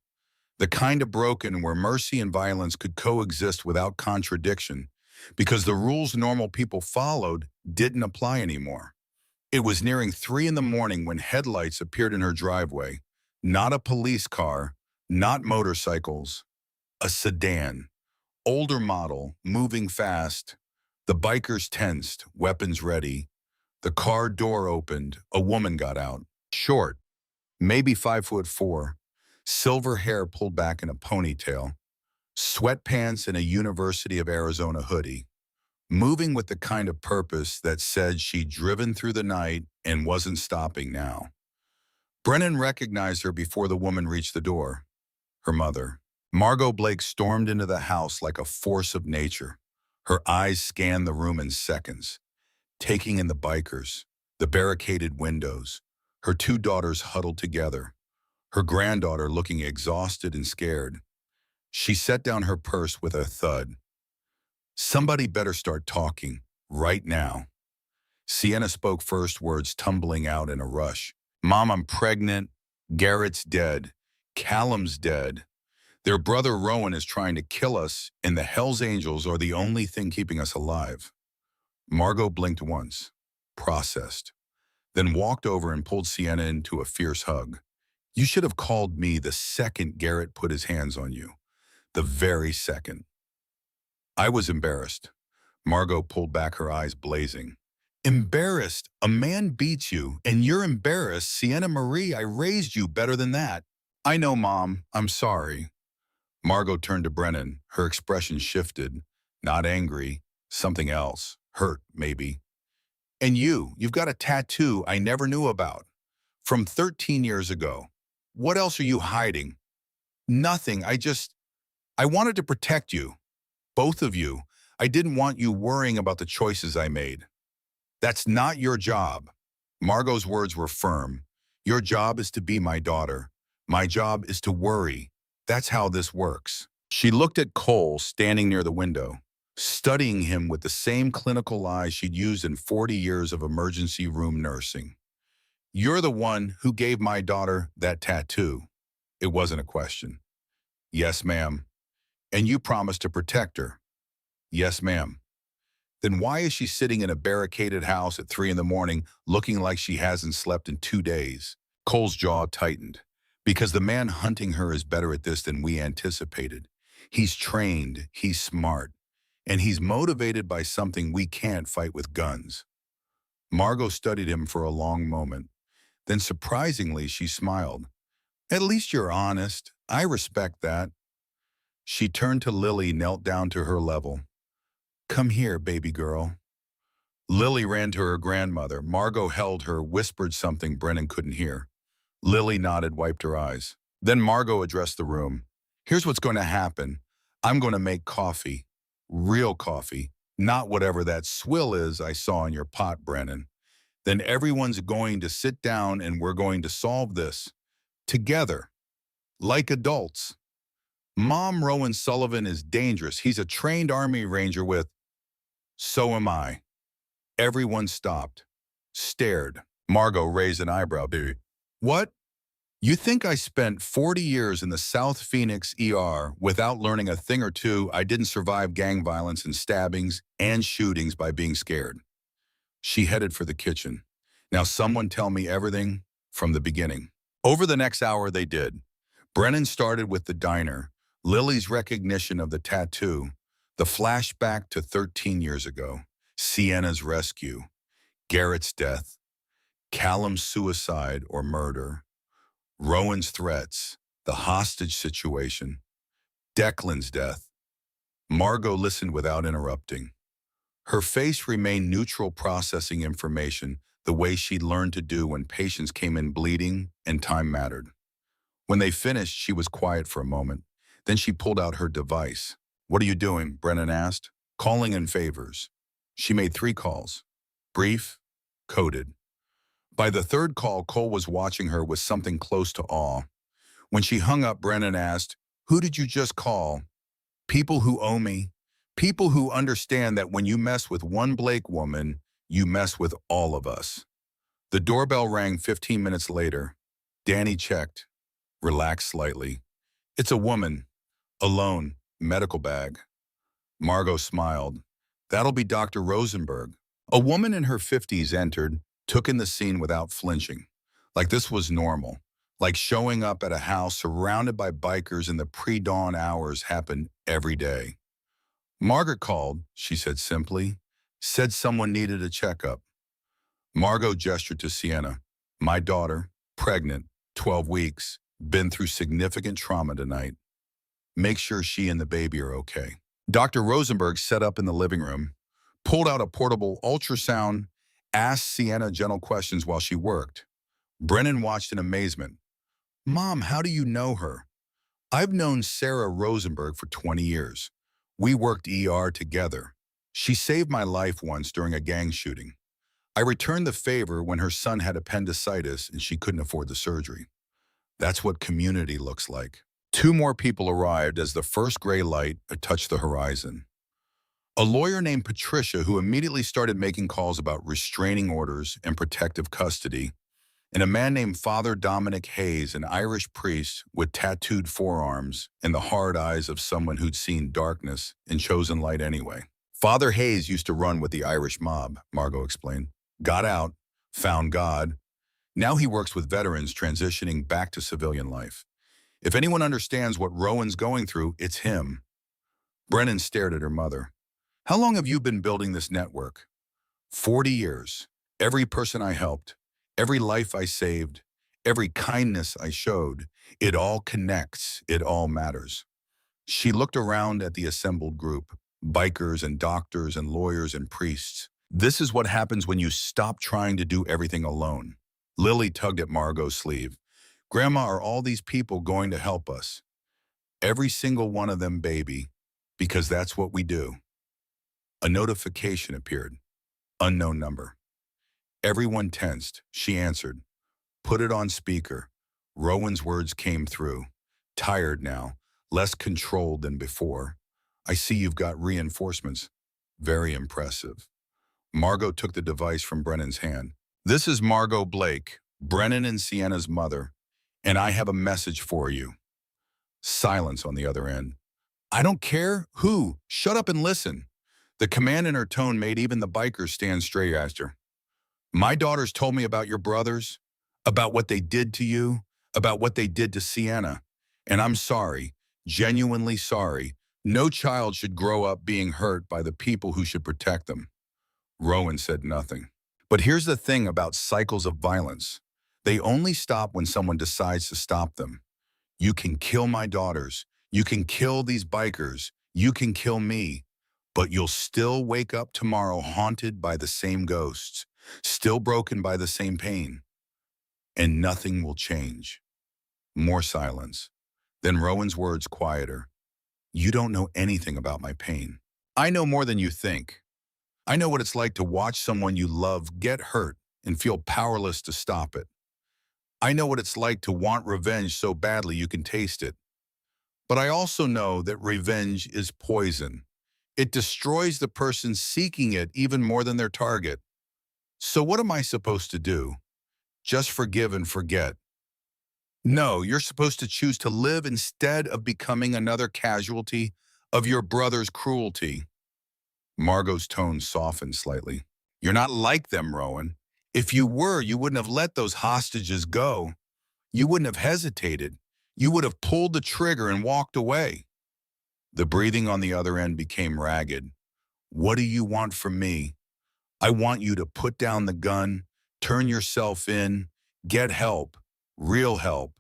The kind of broken where mercy and violence could coexist without contradiction, because the rules normal people followed didn't apply anymore. It was nearing 3 in the morning when headlights appeared in her driveway. Not a police car, not motorcycles, a sedan. Older model, moving fast. The bikers tensed, weapons ready. The car door opened. A woman got out. Short, maybe 5'4", silver hair pulled back in a ponytail, sweatpants and a University of Arizona hoodie, moving with the kind of purpose that said she'd driven through the night and wasn't stopping now. Brennan recognized her before the woman reached the door. Her mother. Margot Blake stormed into the house like a force of nature. Her eyes scanned the room in seconds, taking in the bikers, the barricaded windows, her 2 daughters huddled together, her granddaughter looking exhausted and scared. She set down her purse with a thud. Somebody better start talking, right now. Sienna spoke first, words tumbling out in a rush. Mom, I'm pregnant. Garrett's dead. Callum's dead. Their brother Rowan is trying to kill us, and the Hells Angels are the only thing keeping us alive. Margot blinked once, processed, then walked over and pulled Sienna into a fierce hug. You should have called me the second Garrett put his hands on you. The very second. I was embarrassed. Margot pulled back, her eyes blazing. Embarrassed? A man beats you, and you're embarrassed? Sienna Marie, I raised you better than that. I know, Mom. I'm sorry. Margot turned to Brennan. Her expression shifted. Not angry, something else. Hurt, maybe. And you've got a tattoo I never knew about. From 13 years ago. What else are you hiding? Nothing. I wanted to protect you. Both of you. I didn't want you worrying about the choices I made. That's not your job. Margot's words were firm. Your job is to be my daughter. My job is to worry. That's how this works. She looked at Cole standing near the window, studying him with the same clinical eyes she'd used in 40 years of emergency room nursing. You're the one who gave my daughter that tattoo. It wasn't a question. Yes, ma'am. And you promised to protect her. Yes, ma'am. Then why is she sitting in a barricaded house at 3 in the morning looking like she hasn't slept in 2 days? Cole's jaw tightened. Because the man hunting her is better at this than we anticipated. He's trained, he's smart, and he's motivated by something we can't fight with guns. Margot studied him for a long moment. Then surprisingly, she smiled. At least you're honest. I respect that. She turned to Lily, knelt down to her level. Come here, baby girl. Lily ran to her grandmother. Margot held her, whispered something Brennan couldn't hear. Lily nodded, wiped her eyes. Then Margot addressed the room. Here's what's going to happen. I'm going to make coffee. Real coffee. Not whatever that swill is I saw in your pot, Brennan. Then everyone's going to sit down and we're going to solve this. Together. Like adults. Mom, Rowan Sullivan is dangerous. He's a trained Army Ranger with... So am I. Everyone stopped. Stared. Margot raised an eyebrow. What? You think I spent 40 years in the South Phoenix ER without learning a thing or two? I didn't survive gang violence and stabbings and shootings by being scared. She headed for the kitchen. Now someone tell me everything from the beginning. Over the next hour they did. Brennan started with the diner, Lily's recognition of the tattoo, the flashback to 13 years ago, Sienna's rescue, Garrett's death, Callum's suicide or murder, Rowan's threats, the hostage situation, Declan's death. Margot listened without interrupting. Her face remained neutral, processing information the way she'd learned to do when patients came in bleeding and time mattered. When they finished, she was quiet for a moment. Then she pulled out her device. What are you doing? Brennan asked. Calling in favors. She made 3 calls. Brief, coded. By the 3rd call, Cole was watching her with something close to awe. When she hung up, Brennan asked, who did you just call? People who owe me. People who understand that when you mess with one Blake woman, you mess with all of us. The doorbell rang 15 minutes later. Danny checked, relaxed slightly. It's a woman, alone, medical bag. Margot smiled. That'll be Dr. Rosenberg. A woman in her 50s entered, took in the scene without flinching. Like this was normal. Like showing up at a house surrounded by bikers in the pre-dawn hours happened every day. Margaret called, she said simply. Said someone needed a checkup. Margot gestured to Sienna. My daughter, pregnant, 12 weeks, been through significant trauma tonight. Make sure she and the baby are okay. Dr. Rosenberg set up in the living room, pulled out a portable ultrasound, asked Sienna gentle questions while she worked. Brennan watched in amazement. Mom, how do you know her? I've known Sarah Rosenberg for 20 years. We worked ER together. She saved my life once during a gang shooting. I returned the favor when her son had appendicitis and she couldn't afford the surgery. That's what community looks like. 2 more people arrived as the first gray light touched the horizon. A lawyer named Patricia who immediately started making calls about restraining orders and protective custody, and a man named Father Dominic Hayes, an Irish priest with tattooed forearms and the hard eyes of someone who'd seen darkness and chosen light anyway. Father Hayes used to run with the Irish mob, Margot explained. Got out, found God. Now he works with veterans transitioning back to civilian life. If anyone understands what Rowan's going through, it's him. Brennan stared at her mother. How long have you been building this network? 40 years. Every person I helped, every life I saved, every kindness I showed, it all connects, it all matters. She looked around at the assembled group. bikers and doctors and lawyers and priests. This is what happens when you stop trying to do everything alone. Lily tugged at Margot's sleeve. Grandma, are all these people going to help us? Every single one of them, baby, because that's what we do. A notification appeared. Unknown number. Everyone tensed. She answered. Put it on speaker. Rowan's words came through. Tired now, less controlled than before. I see you've got reinforcements. Very impressive. Margot took the device from Brennan's hand. This is Margot Blake, Brennan and Sienna's mother, and I have a message for you. Silence on the other end. I don't care who. Shut up and listen. The command in her tone made even the bikers stand straight after. My daughters told me about your brothers, about what they did to you, about what they did to Sienna. And I'm sorry, genuinely sorry. No child should grow up being hurt by the people who should protect them. Rowan said nothing. But here's the thing about cycles of violence. They only stop when someone decides to stop them. You can kill my daughters. You can kill these bikers. You can kill me. But you'll still wake up tomorrow haunted by the same ghosts, still broken by the same pain. And nothing will change. More silence. Then Rowan's words quieter. You don't know anything about my pain. I know more than you think. I know what it's like to watch someone you love get hurt and feel powerless to stop it. I know what it's like to want revenge so badly you can taste it. But I also know that revenge is poison. It destroys the person seeking it even more than their target. So what am I supposed to do? Just forgive and forget? No, you're supposed to choose to live instead of becoming another casualty of your brother's cruelty. Margot's tone softened slightly. You're not like them, Rowan. If you were, you wouldn't have let those hostages go. You wouldn't have hesitated. You would have pulled the trigger and walked away. The breathing on the other end became ragged. What do you want from me? I want you to put down the gun, turn yourself in, get help, real help,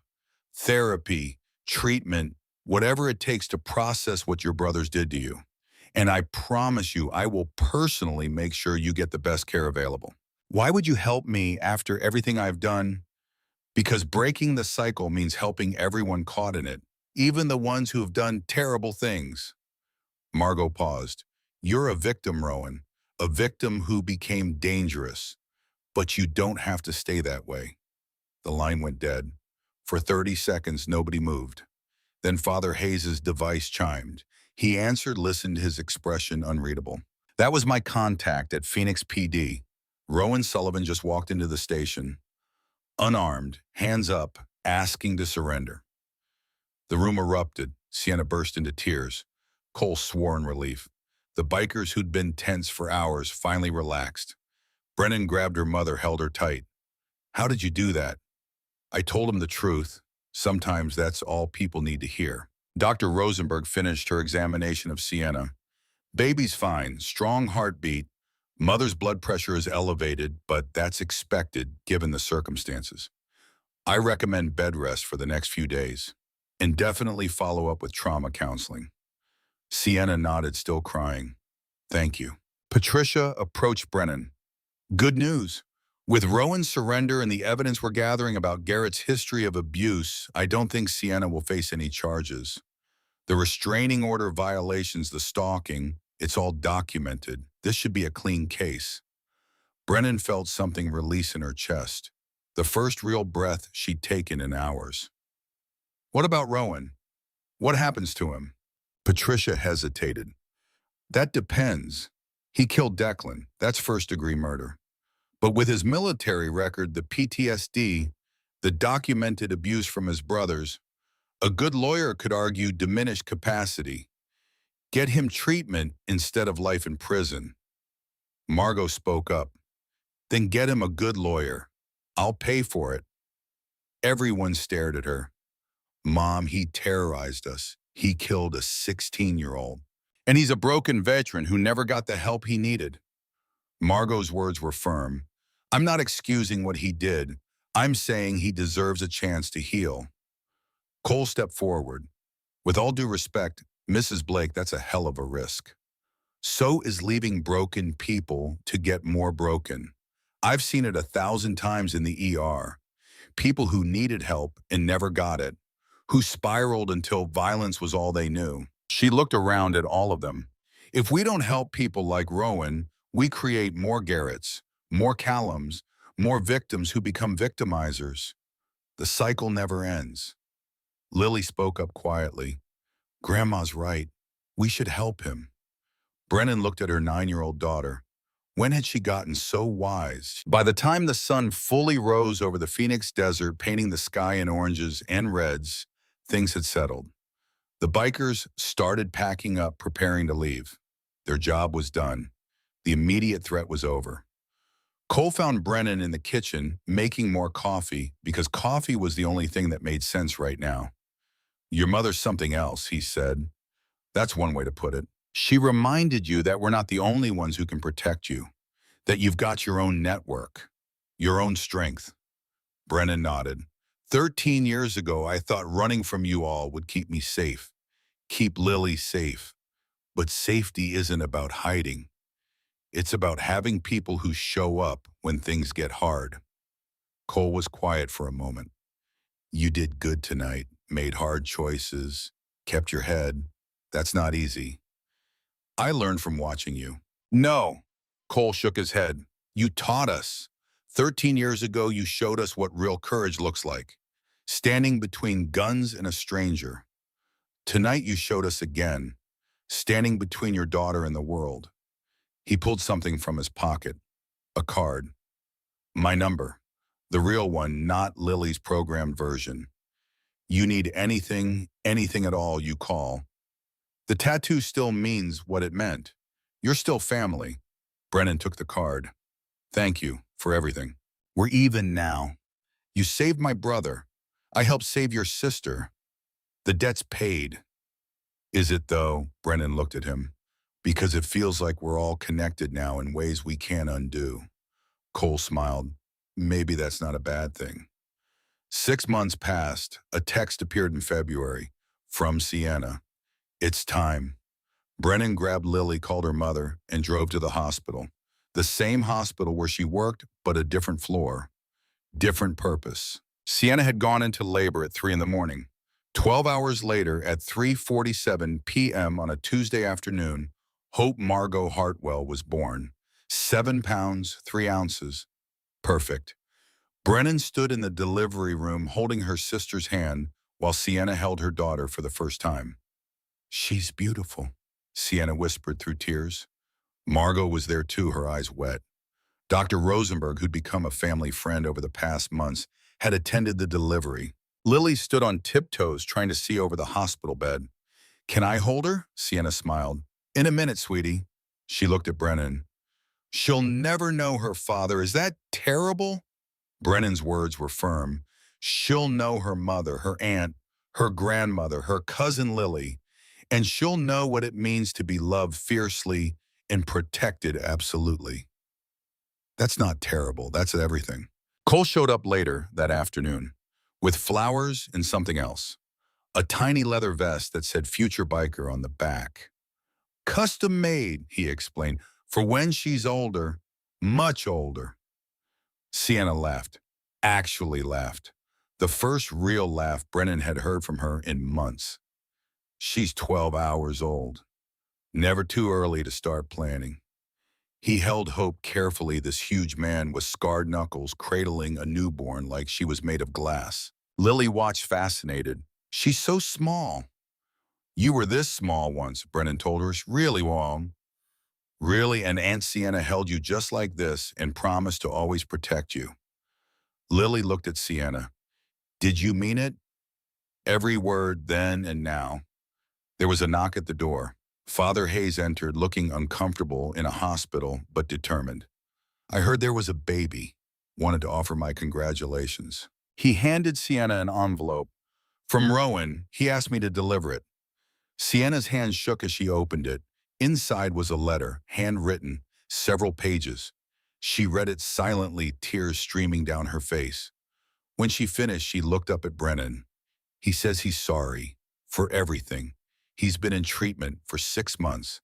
therapy, treatment, whatever it takes to process what your brothers did to you. And I promise you, I will personally make sure you get the best care available. Why would you help me after everything I've done? Because breaking the cycle means helping everyone caught in it, even the ones who have done terrible things. Margot paused. You're a victim, Rowan, a victim who became dangerous. But you don't have to stay that way. The line went dead. For 30 seconds, nobody moved. Then Father Hayes's device chimed. He answered, listened, his expression unreadable. That was my contact at Phoenix PD. Rowan Sullivan just walked into the station, unarmed, hands up, asking to surrender. The room erupted. Sienna burst into tears. Cole swore in relief. The bikers who'd been tense for hours finally relaxed. Brennan grabbed her mother, held her tight. How did you do that? I told him the truth. Sometimes that's all people need to hear. Dr. Rosenberg finished her examination of Sienna. Baby's fine, strong heartbeat. Mother's blood pressure is elevated, but that's expected given the circumstances. I recommend bed rest for the next few days, and definitely follow up with trauma counseling. Sienna nodded, still crying. Thank you. Patricia approached Brennan. Good news. With Rowan's surrender and the evidence we're gathering about Garrett's history of abuse, I don't think Sienna will face any charges. The restraining order violations, the stalking, it's all documented. This should be a clean case. Brennan felt something release in her chest. The first real breath she'd taken in hours. What about Rowan? What happens to him? Patricia hesitated. That depends. He killed Declan. That's first-degree murder. But with his military record, the PTSD, the documented abuse from his brothers, a good lawyer could argue diminished capacity. Get him treatment instead of life in prison. Margot spoke up. Then get him a good lawyer. I'll pay for it. Everyone stared at her. Mom, he terrorized us. He killed a 16-year-old. And he's a broken veteran who never got the help he needed. Margot's words were firm. I'm not excusing what he did. I'm saying he deserves a chance to heal. Cole stepped forward. With all due respect, Mrs. Blake, that's a hell of a risk. So is leaving broken people to get more broken. I've seen it 1,000 times in the ER. People who needed help and never got it, who spiraled until violence was all they knew. She looked around at all of them. If we don't help people like Rowan, we create more Garretts, more Callums, more victims who become victimizers. The cycle never ends. Lily spoke up quietly. Grandma's right. We should help him. Brennan looked at her 9-year-old daughter. When had she gotten so wise? By the time the sun fully rose over the Phoenix desert, painting the sky in oranges and reds, things had settled. The bikers started packing up, preparing to leave. Their job was done. The immediate threat was over. Cole found Brennan in the kitchen, making more coffee, because coffee was the only thing that made sense right now. Your mother's something else, he said. That's one way to put it. She reminded you that we're not the only ones who can protect you, that you've got your own network, your own strength. Brennan nodded. 13 years ago, I thought running from you all would keep me safe, keep Lily safe. But safety isn't about hiding. It's about having people who show up when things get hard. Cole was quiet for a moment. You did good tonight, made hard choices, kept your head. That's not easy. I learned from watching you. No, Cole shook his head. You taught us. 13 years ago, you showed us what real courage looks like. Standing between guns and a stranger. Tonight you showed us again. Standing between your daughter and the world. He pulled something from his pocket. A card. My number. The real one, not Lily's programmed version. You need anything, anything at all, you call. The tattoo still means what it meant. You're still family. Brennan took the card. Thank you for everything. We're even now. You saved my brother. I helped save your sister. The debt's paid. Is it though? Brennan looked at him. Because it feels like we're all connected now in ways we can't undo. Cole smiled. Maybe that's not a bad thing. 6 months passed. A text appeared in February from Sienna. It's time. Brennan grabbed Lily, called her mother, and drove to the hospital. The same hospital where she worked, but a different floor. Different purpose. Sienna had gone into labor at 3 in the morning. 12 hours later, at 3:47 p.m. on a Tuesday afternoon, Hope Margot Hartwell was born. 7 pounds, 3 ounces. Perfect. Brennan stood in the delivery room holding her sister's hand while Sienna held her daughter for the first time. She's beautiful, Sienna whispered through tears. Margot was there too, her eyes wet. Dr. Rosenberg, who'd become a family friend over the past months, had attended the delivery. Lily stood on tiptoes trying to see over the hospital bed. Can I hold her? Sienna smiled. In a minute, sweetie. She looked at Brennan. She'll never know her father. Is that terrible? Brennan's words were firm. She'll know her mother, her aunt, her grandmother, her cousin Lily, and she'll know what it means to be loved fiercely and protected absolutely. That's not terrible. That's everything. Cole showed up later that afternoon with flowers and something else. A tiny leather vest that said Future Biker on the back. Custom made, he explained, for when she's older, much older. Sienna laughed, actually laughed. The first real laugh Brennan had heard from her in months. She's 12 hours old. Never too early to start planning. He held Hope carefully, this huge man with scarred knuckles cradling a newborn like she was made of glass. Lily watched fascinated. She's so small. You were this small once, Brennan told her. Really, Wong? Really, and Aunt Sienna held you just like this and promised to always protect you. Lily looked at Sienna. Did you mean it? Every word then and now. There was a knock at the door. Father Hayes entered, looking uncomfortable in a hospital, but determined. I heard there was a baby. Wanted to offer my congratulations. He handed Sienna an envelope. From Rowan, he asked me to deliver it. Sienna's hand shook as she opened it. Inside was a letter, handwritten, several pages. She read it silently, tears streaming down her face. When she finished, she looked up at Brennan. He says he's sorry for everything. He's been in treatment for 6 months.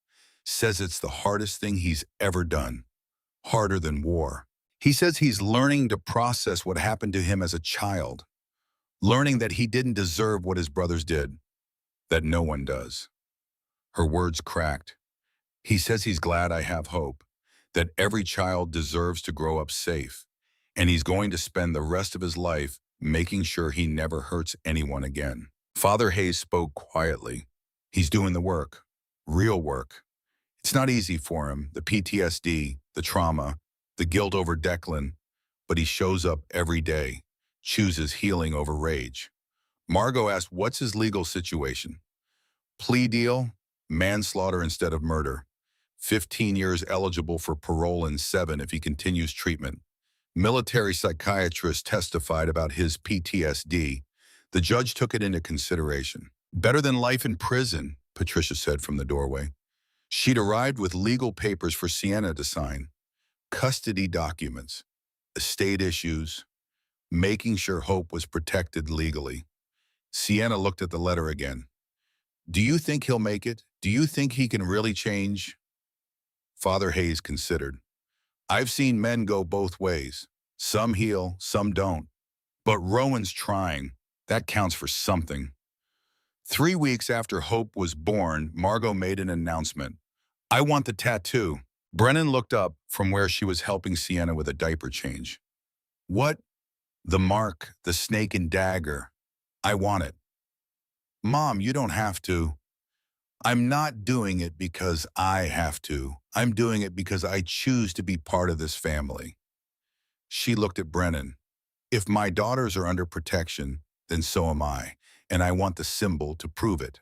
Says it's the hardest thing he's ever done, harder than war. He says he's learning to process what happened to him as a child, learning that he didn't deserve what his brothers did, that no one does. Her words cracked. He says he's glad I have hope, that every child deserves to grow up safe, and he's going to spend the rest of his life making sure he never hurts anyone again. Father Hayes spoke quietly. He's doing the work, real work. It's not easy for him, the PTSD, the trauma, the guilt over Declan, but he shows up every day, chooses healing over rage. Margot asked, what's his legal situation? Plea deal, manslaughter instead of murder. 15 years eligible for parole and 7 if he continues treatment. Military psychiatrist testified about his PTSD. The judge took it into consideration. Better than life in prison, Patricia said from the doorway. She'd arrived with legal papers for Sienna to sign, custody documents, estate issues, making sure Hope was protected legally. Sienna looked at the letter again. Do you think he'll make it? Do you think he can really change? Father Hayes considered. I've seen men go both ways. Some heal, some don't. But Rowan's trying. That counts for something. 3 weeks after Hope was born, Margot made an announcement. I want the tattoo. Brennan looked up from where she was helping Sienna with a diaper change. What? The mark, the snake and dagger. I want it. Mom, you don't have to. I'm not doing it because I have to. I'm doing it because I choose to be part of this family. She looked at Brennan. If my daughters are under protection, then so am I, and I want the symbol to prove it.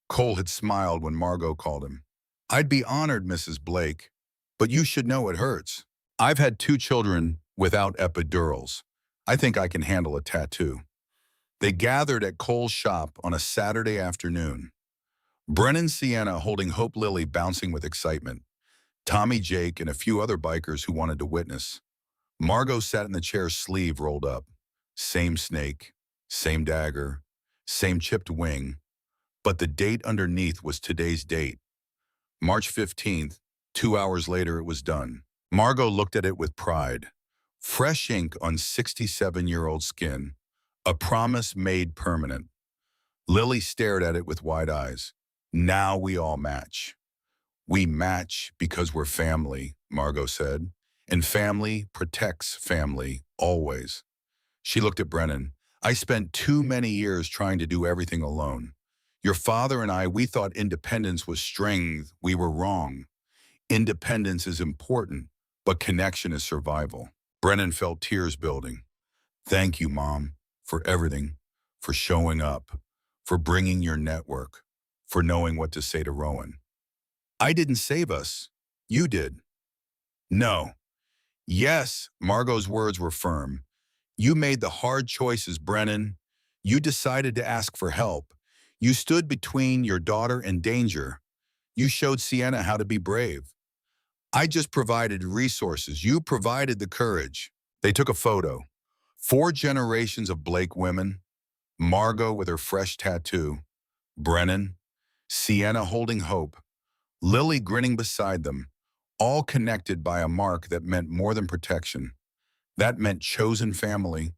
Cole had smiled when Margot called him. I'd be honored, Mrs. Blake, but you should know it hurts. I've had 2 children without epidurals. I think I can handle a tattoo. They gathered at Cole's shop on a Saturday afternoon. Brennan Sienna holding Hope Lily bouncing with excitement. Tommy Jake and a few other bikers who wanted to witness. Margot sat in the chair's sleeve rolled up. Same snake, same dagger, same chipped wing. But the date underneath was today's date. March 15th, 2 hours later it was done. Margot looked at it with pride. Fresh ink on 67-year-old skin. A promise made permanent. Lily stared at it with wide eyes. Now we all match. We match because we're family, Margot said. And family protects family, always. She looked at Brennan. I spent too many years trying to do everything alone. Your father and I, we thought independence was strength. We were wrong. Independence is important, but connection is survival. Brennan felt tears building. Thank you, Mom, for everything, for showing up, for bringing your network, for knowing what to say to Rowan. I didn't save us. You did. No. Yes, Margot's words were firm. You made the hard choices, Brennan. You decided to ask for help. You stood between your daughter and danger. You showed Sienna how to be brave. I just provided resources. You provided the courage. They took a photo. 4 generations of Blake women. Margot with her fresh tattoo. Brennan. Sienna holding Hope. Lily grinning beside them. All connected by a mark that meant more than protection. That meant chosen family.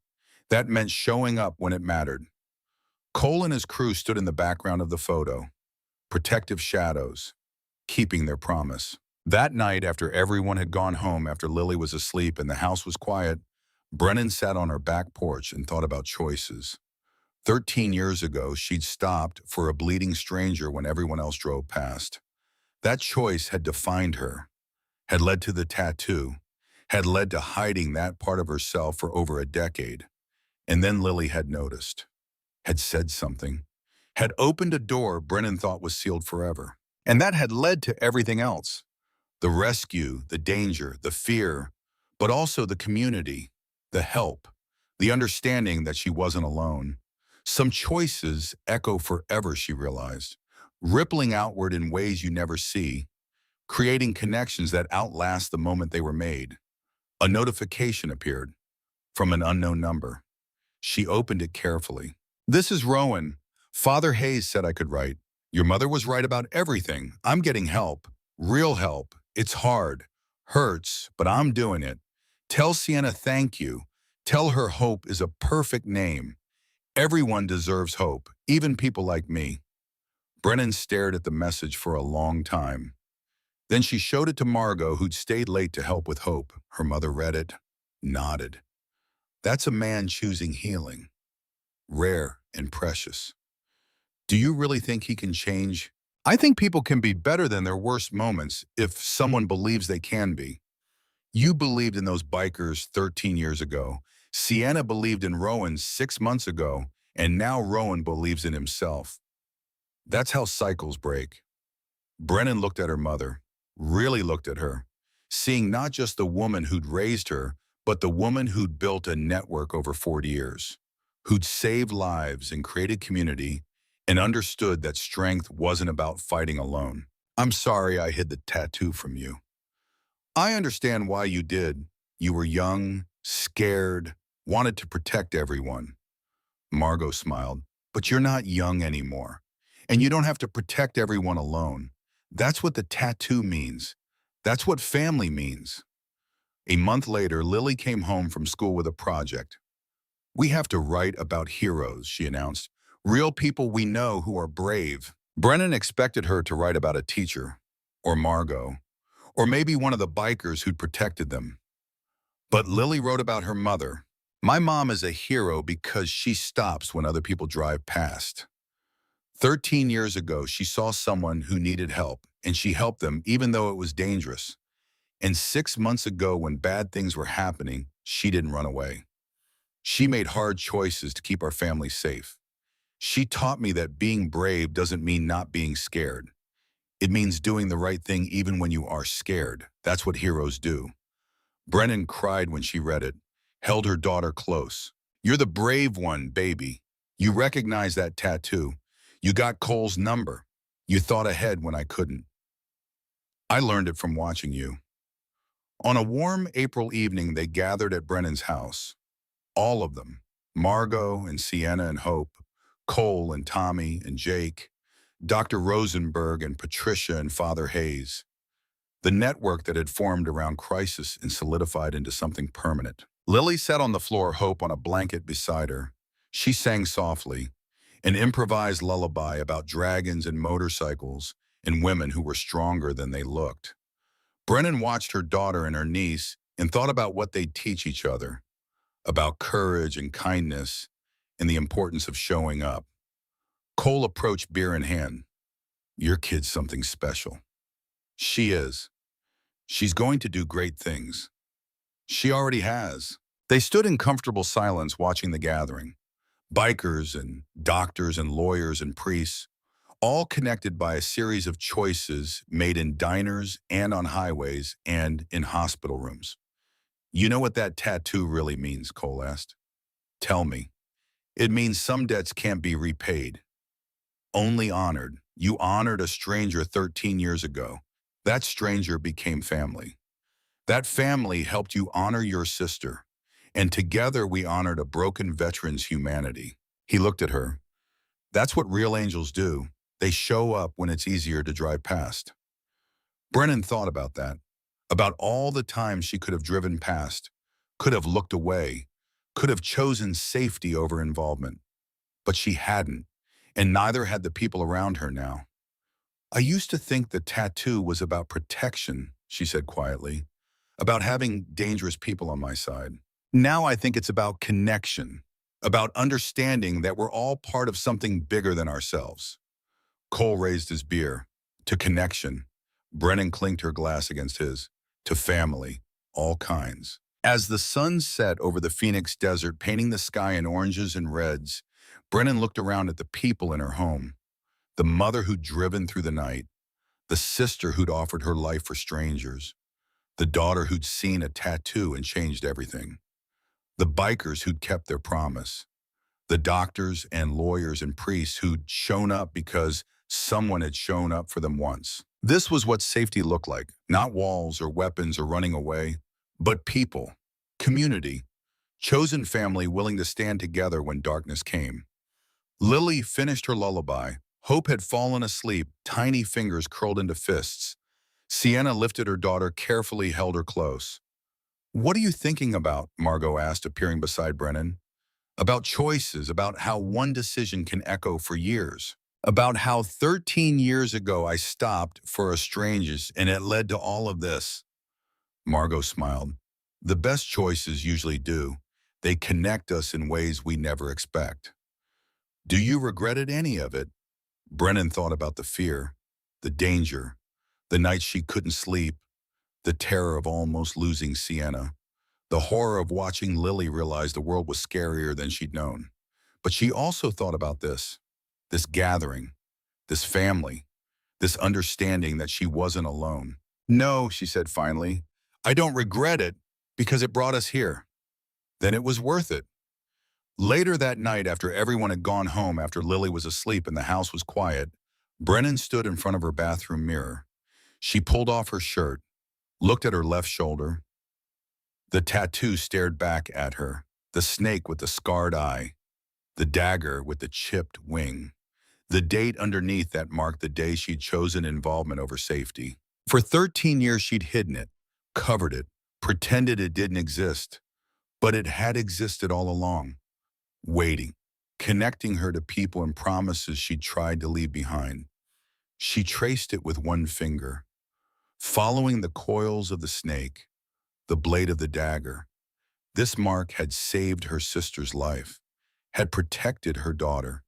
That meant showing up when it mattered. Cole and his crew stood in the background of the photo. Protective shadows. Keeping their promise. That night, after everyone had gone home after Lily was asleep and the house was quiet, Brennan sat on her back porch and thought about choices. 13 years ago, she'd stopped for a bleeding stranger when everyone else drove past. That choice had defined her, had led to the tattoo, had led to hiding that part of herself for over a decade. And then Lily had noticed, had said something, had opened a door Brennan thought was sealed forever. And that had led to everything else. The rescue, the danger, the fear, but also the community, the help, the understanding that she wasn't alone. Some choices echo forever, she realized, rippling outward in ways you never see, creating connections that outlast the moment they were made. A notification appeared from an unknown number. She opened it carefully. This is Rowan. Father Hayes said I could write. Your mother was right about everything. I'm getting help. Real help. It's hard. Hurts, but I'm doing it. Tell Sienna thank you. Tell her Hope is a perfect name. Everyone deserves hope, even people like me. Brennan stared at the message for a long time. Then she showed it to Margot, who'd stayed late to help with Hope. Her mother read it, nodded. That's a man choosing healing. Rare and precious. Do you really think he can change? I think people can be better than their worst moments if someone believes they can be. You believed in those bikers 13 years ago. Sienna believed in Rowan 6 months ago, and now Rowan believes in himself. That's how cycles break. Brennan looked at her mother, really looked at her, seeing not just the woman who'd raised her, but the woman who'd built a network over 40 years, who'd saved lives and created community, and understood that strength wasn't about fighting alone. I'm sorry I hid the tattoo from you. I understand why you did. You were young, scared, wanted to protect everyone. Margot smiled. But you're not young anymore. And you don't have to protect everyone alone. That's what the tattoo means. That's what family means. A month later, Lily came home from school with a project. We have to write about heroes, she announced. Real people we know who are brave. Brennan expected her to write about a teacher, or Margot, or maybe one of the bikers who'd protected them. But Lily wrote about her mother. My mom is a hero because she stops when other people drive past. 13 years ago, she saw someone who needed help, and she helped them even though it was dangerous. And 6 months ago, when bad things were happening, she didn't run away. She made hard choices to keep our family safe. She taught me that being brave doesn't mean not being scared. It means doing the right thing even when you are scared. That's what heroes do. Brennan cried when she read it, held her daughter close. You're the brave one, baby. You recognize that tattoo. You got Cole's number. You thought ahead when I couldn't. I learned it from watching you. On a warm April evening, they gathered at Brennan's house. All of them. Margot and Sienna and Hope, Cole and Tommy and Jake, Dr. Rosenberg and Patricia and Father Hayes. The network that had formed around crisis and solidified into something permanent. Lily sat on the floor, Hope on a blanket beside her. She sang softly, an improvised lullaby about dragons and motorcycles and women who were stronger than they looked. Brennan watched her daughter and her niece and thought about what they'd teach each other, about courage and kindness and the importance of showing up. Cole approached beer in hand. Your kid's something special. She is. She's going to do great things. She already has. They stood in comfortable silence watching the gathering. Bikers and doctors and lawyers and priests, all connected by a series of choices made in diners and on highways and in hospital rooms. You know what that tattoo really means, Cole asked. Tell me. It means some debts can't be repaid. Only honored. You honored a stranger 13 years ago. That stranger became family. That family helped you honor your sister. And together we honored a broken veteran's humanity. He looked at her. That's what real angels do. They show up when it's easier to drive past. Brennan thought about that, about all the times she could have driven past, could have looked away, could have chosen safety over involvement. But she hadn't, and neither had the people around her now. I used to think the tattoo was about protection, she said quietly, about having dangerous people on my side. Now I think it's about connection, about understanding that we're all part of something bigger than ourselves. Cole raised his beer. To connection. Brennan clinked her glass against his. To family. All kinds. As the sun set over the Phoenix desert, painting the sky in oranges and reds, Brennan looked around at the people in her home. The mother who'd driven through the night. The sister who'd offered her life for strangers. The daughter who'd seen a tattoo and changed everything. The bikers who'd kept their promise. The doctors and lawyers and priests who'd shown up because someone had shown up for them once. This was what safety looked like. Not walls or weapons or running away, but people, community, chosen family willing to stand together when darkness came. Lily finished her lullaby. Hope had fallen asleep, tiny fingers curled into fists. Sienna lifted her daughter, carefully held her close. "What are you thinking about?" Margot asked, appearing beside Brennan. "About choices, about how one decision can echo for years. About how 13 years ago I stopped for a stranger's and it led to all of this." Margot smiled. "The best choices usually do. They connect us in ways we never expect." "Do you regretted any of it?" Brennan thought about the fear, the danger, the nights she couldn't sleep, the terror of almost losing Sienna, the horror of watching Lily realize the world was scarier than she'd known. But she also thought about this gathering, this family, this understanding that she wasn't alone. "No," she said finally, "I don't regret it because it brought us here. Then it was worth it." Later that night, after everyone had gone home, after Lily was asleep and the house was quiet, Brennan stood in front of her bathroom mirror. She pulled off her shirt, looked at her left shoulder. The tattoo stared back at her, the snake with the scarred eye, the dagger with the chipped wing. The date underneath that marked the day she'd chosen involvement over safety. For 13 years she'd hidden it, covered it, pretended it didn't exist. But it had existed all along, waiting, connecting her to people and promises she'd tried to leave behind. She traced it with one finger, following the coils of the snake, the blade of the dagger. This mark had saved her sister's life, had protected her daughter,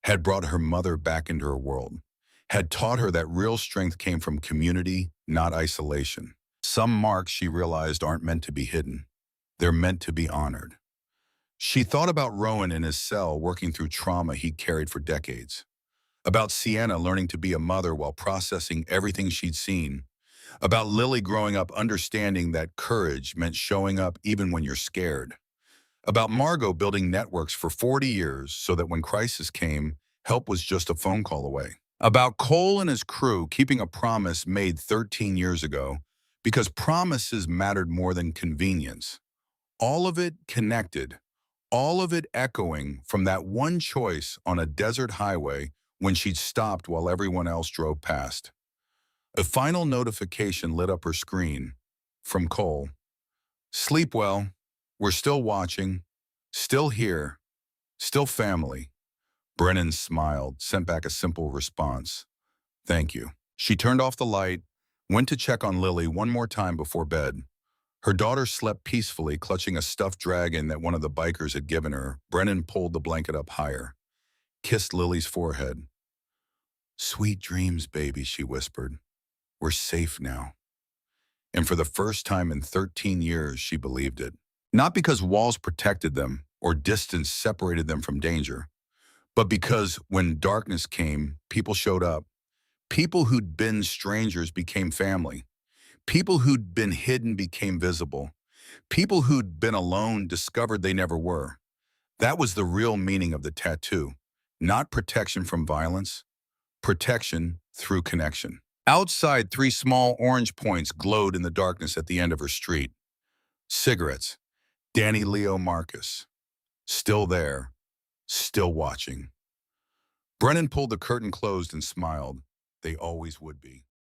had brought her mother back into her world, had taught her that real strength came from community, not isolation. Some marks, she realized, aren't meant to be hidden. They're meant to be honored. She thought about Rowan in his cell working through trauma he'd carried for decades, about Sienna learning to be a mother while processing everything she'd seen, about Lily growing up understanding that courage meant showing up even when you're scared, about Margot building networks for 40 years so that when crisis came, help was just a phone call away, about Cole and his crew keeping a promise made 13 years ago because promises mattered more than convenience. All of it connected, all of it echoing from that one choice on a desert highway when she'd stopped while everyone else drove past. A final notification lit up her screen from Cole. "Sleep well. We're still watching. Still here. Still family." Brennan smiled, sent back a simple response. "Thank you." She turned off the light, went to check on Lily one more time before bed. Her daughter slept peacefully, clutching a stuffed dragon that one of the bikers had given her. Brennan pulled the blanket up higher, kissed Lily's forehead. "Sweet dreams, baby," she whispered. "We're safe now." And for the first time in 13 years, she believed it. Not because walls protected them or distance separated them from danger, but because when darkness came, people showed up. People who'd been strangers became family. People who'd been hidden became visible. People who'd been alone discovered they never were. That was the real meaning of the tattoo. Not protection from violence, protection through connection. Outside, 3 small orange points glowed in the darkness at the end of her street. Cigarettes. Danny Leo Marcus. Still there. Still watching. Brennan pulled the curtain closed and smiled. They always would be.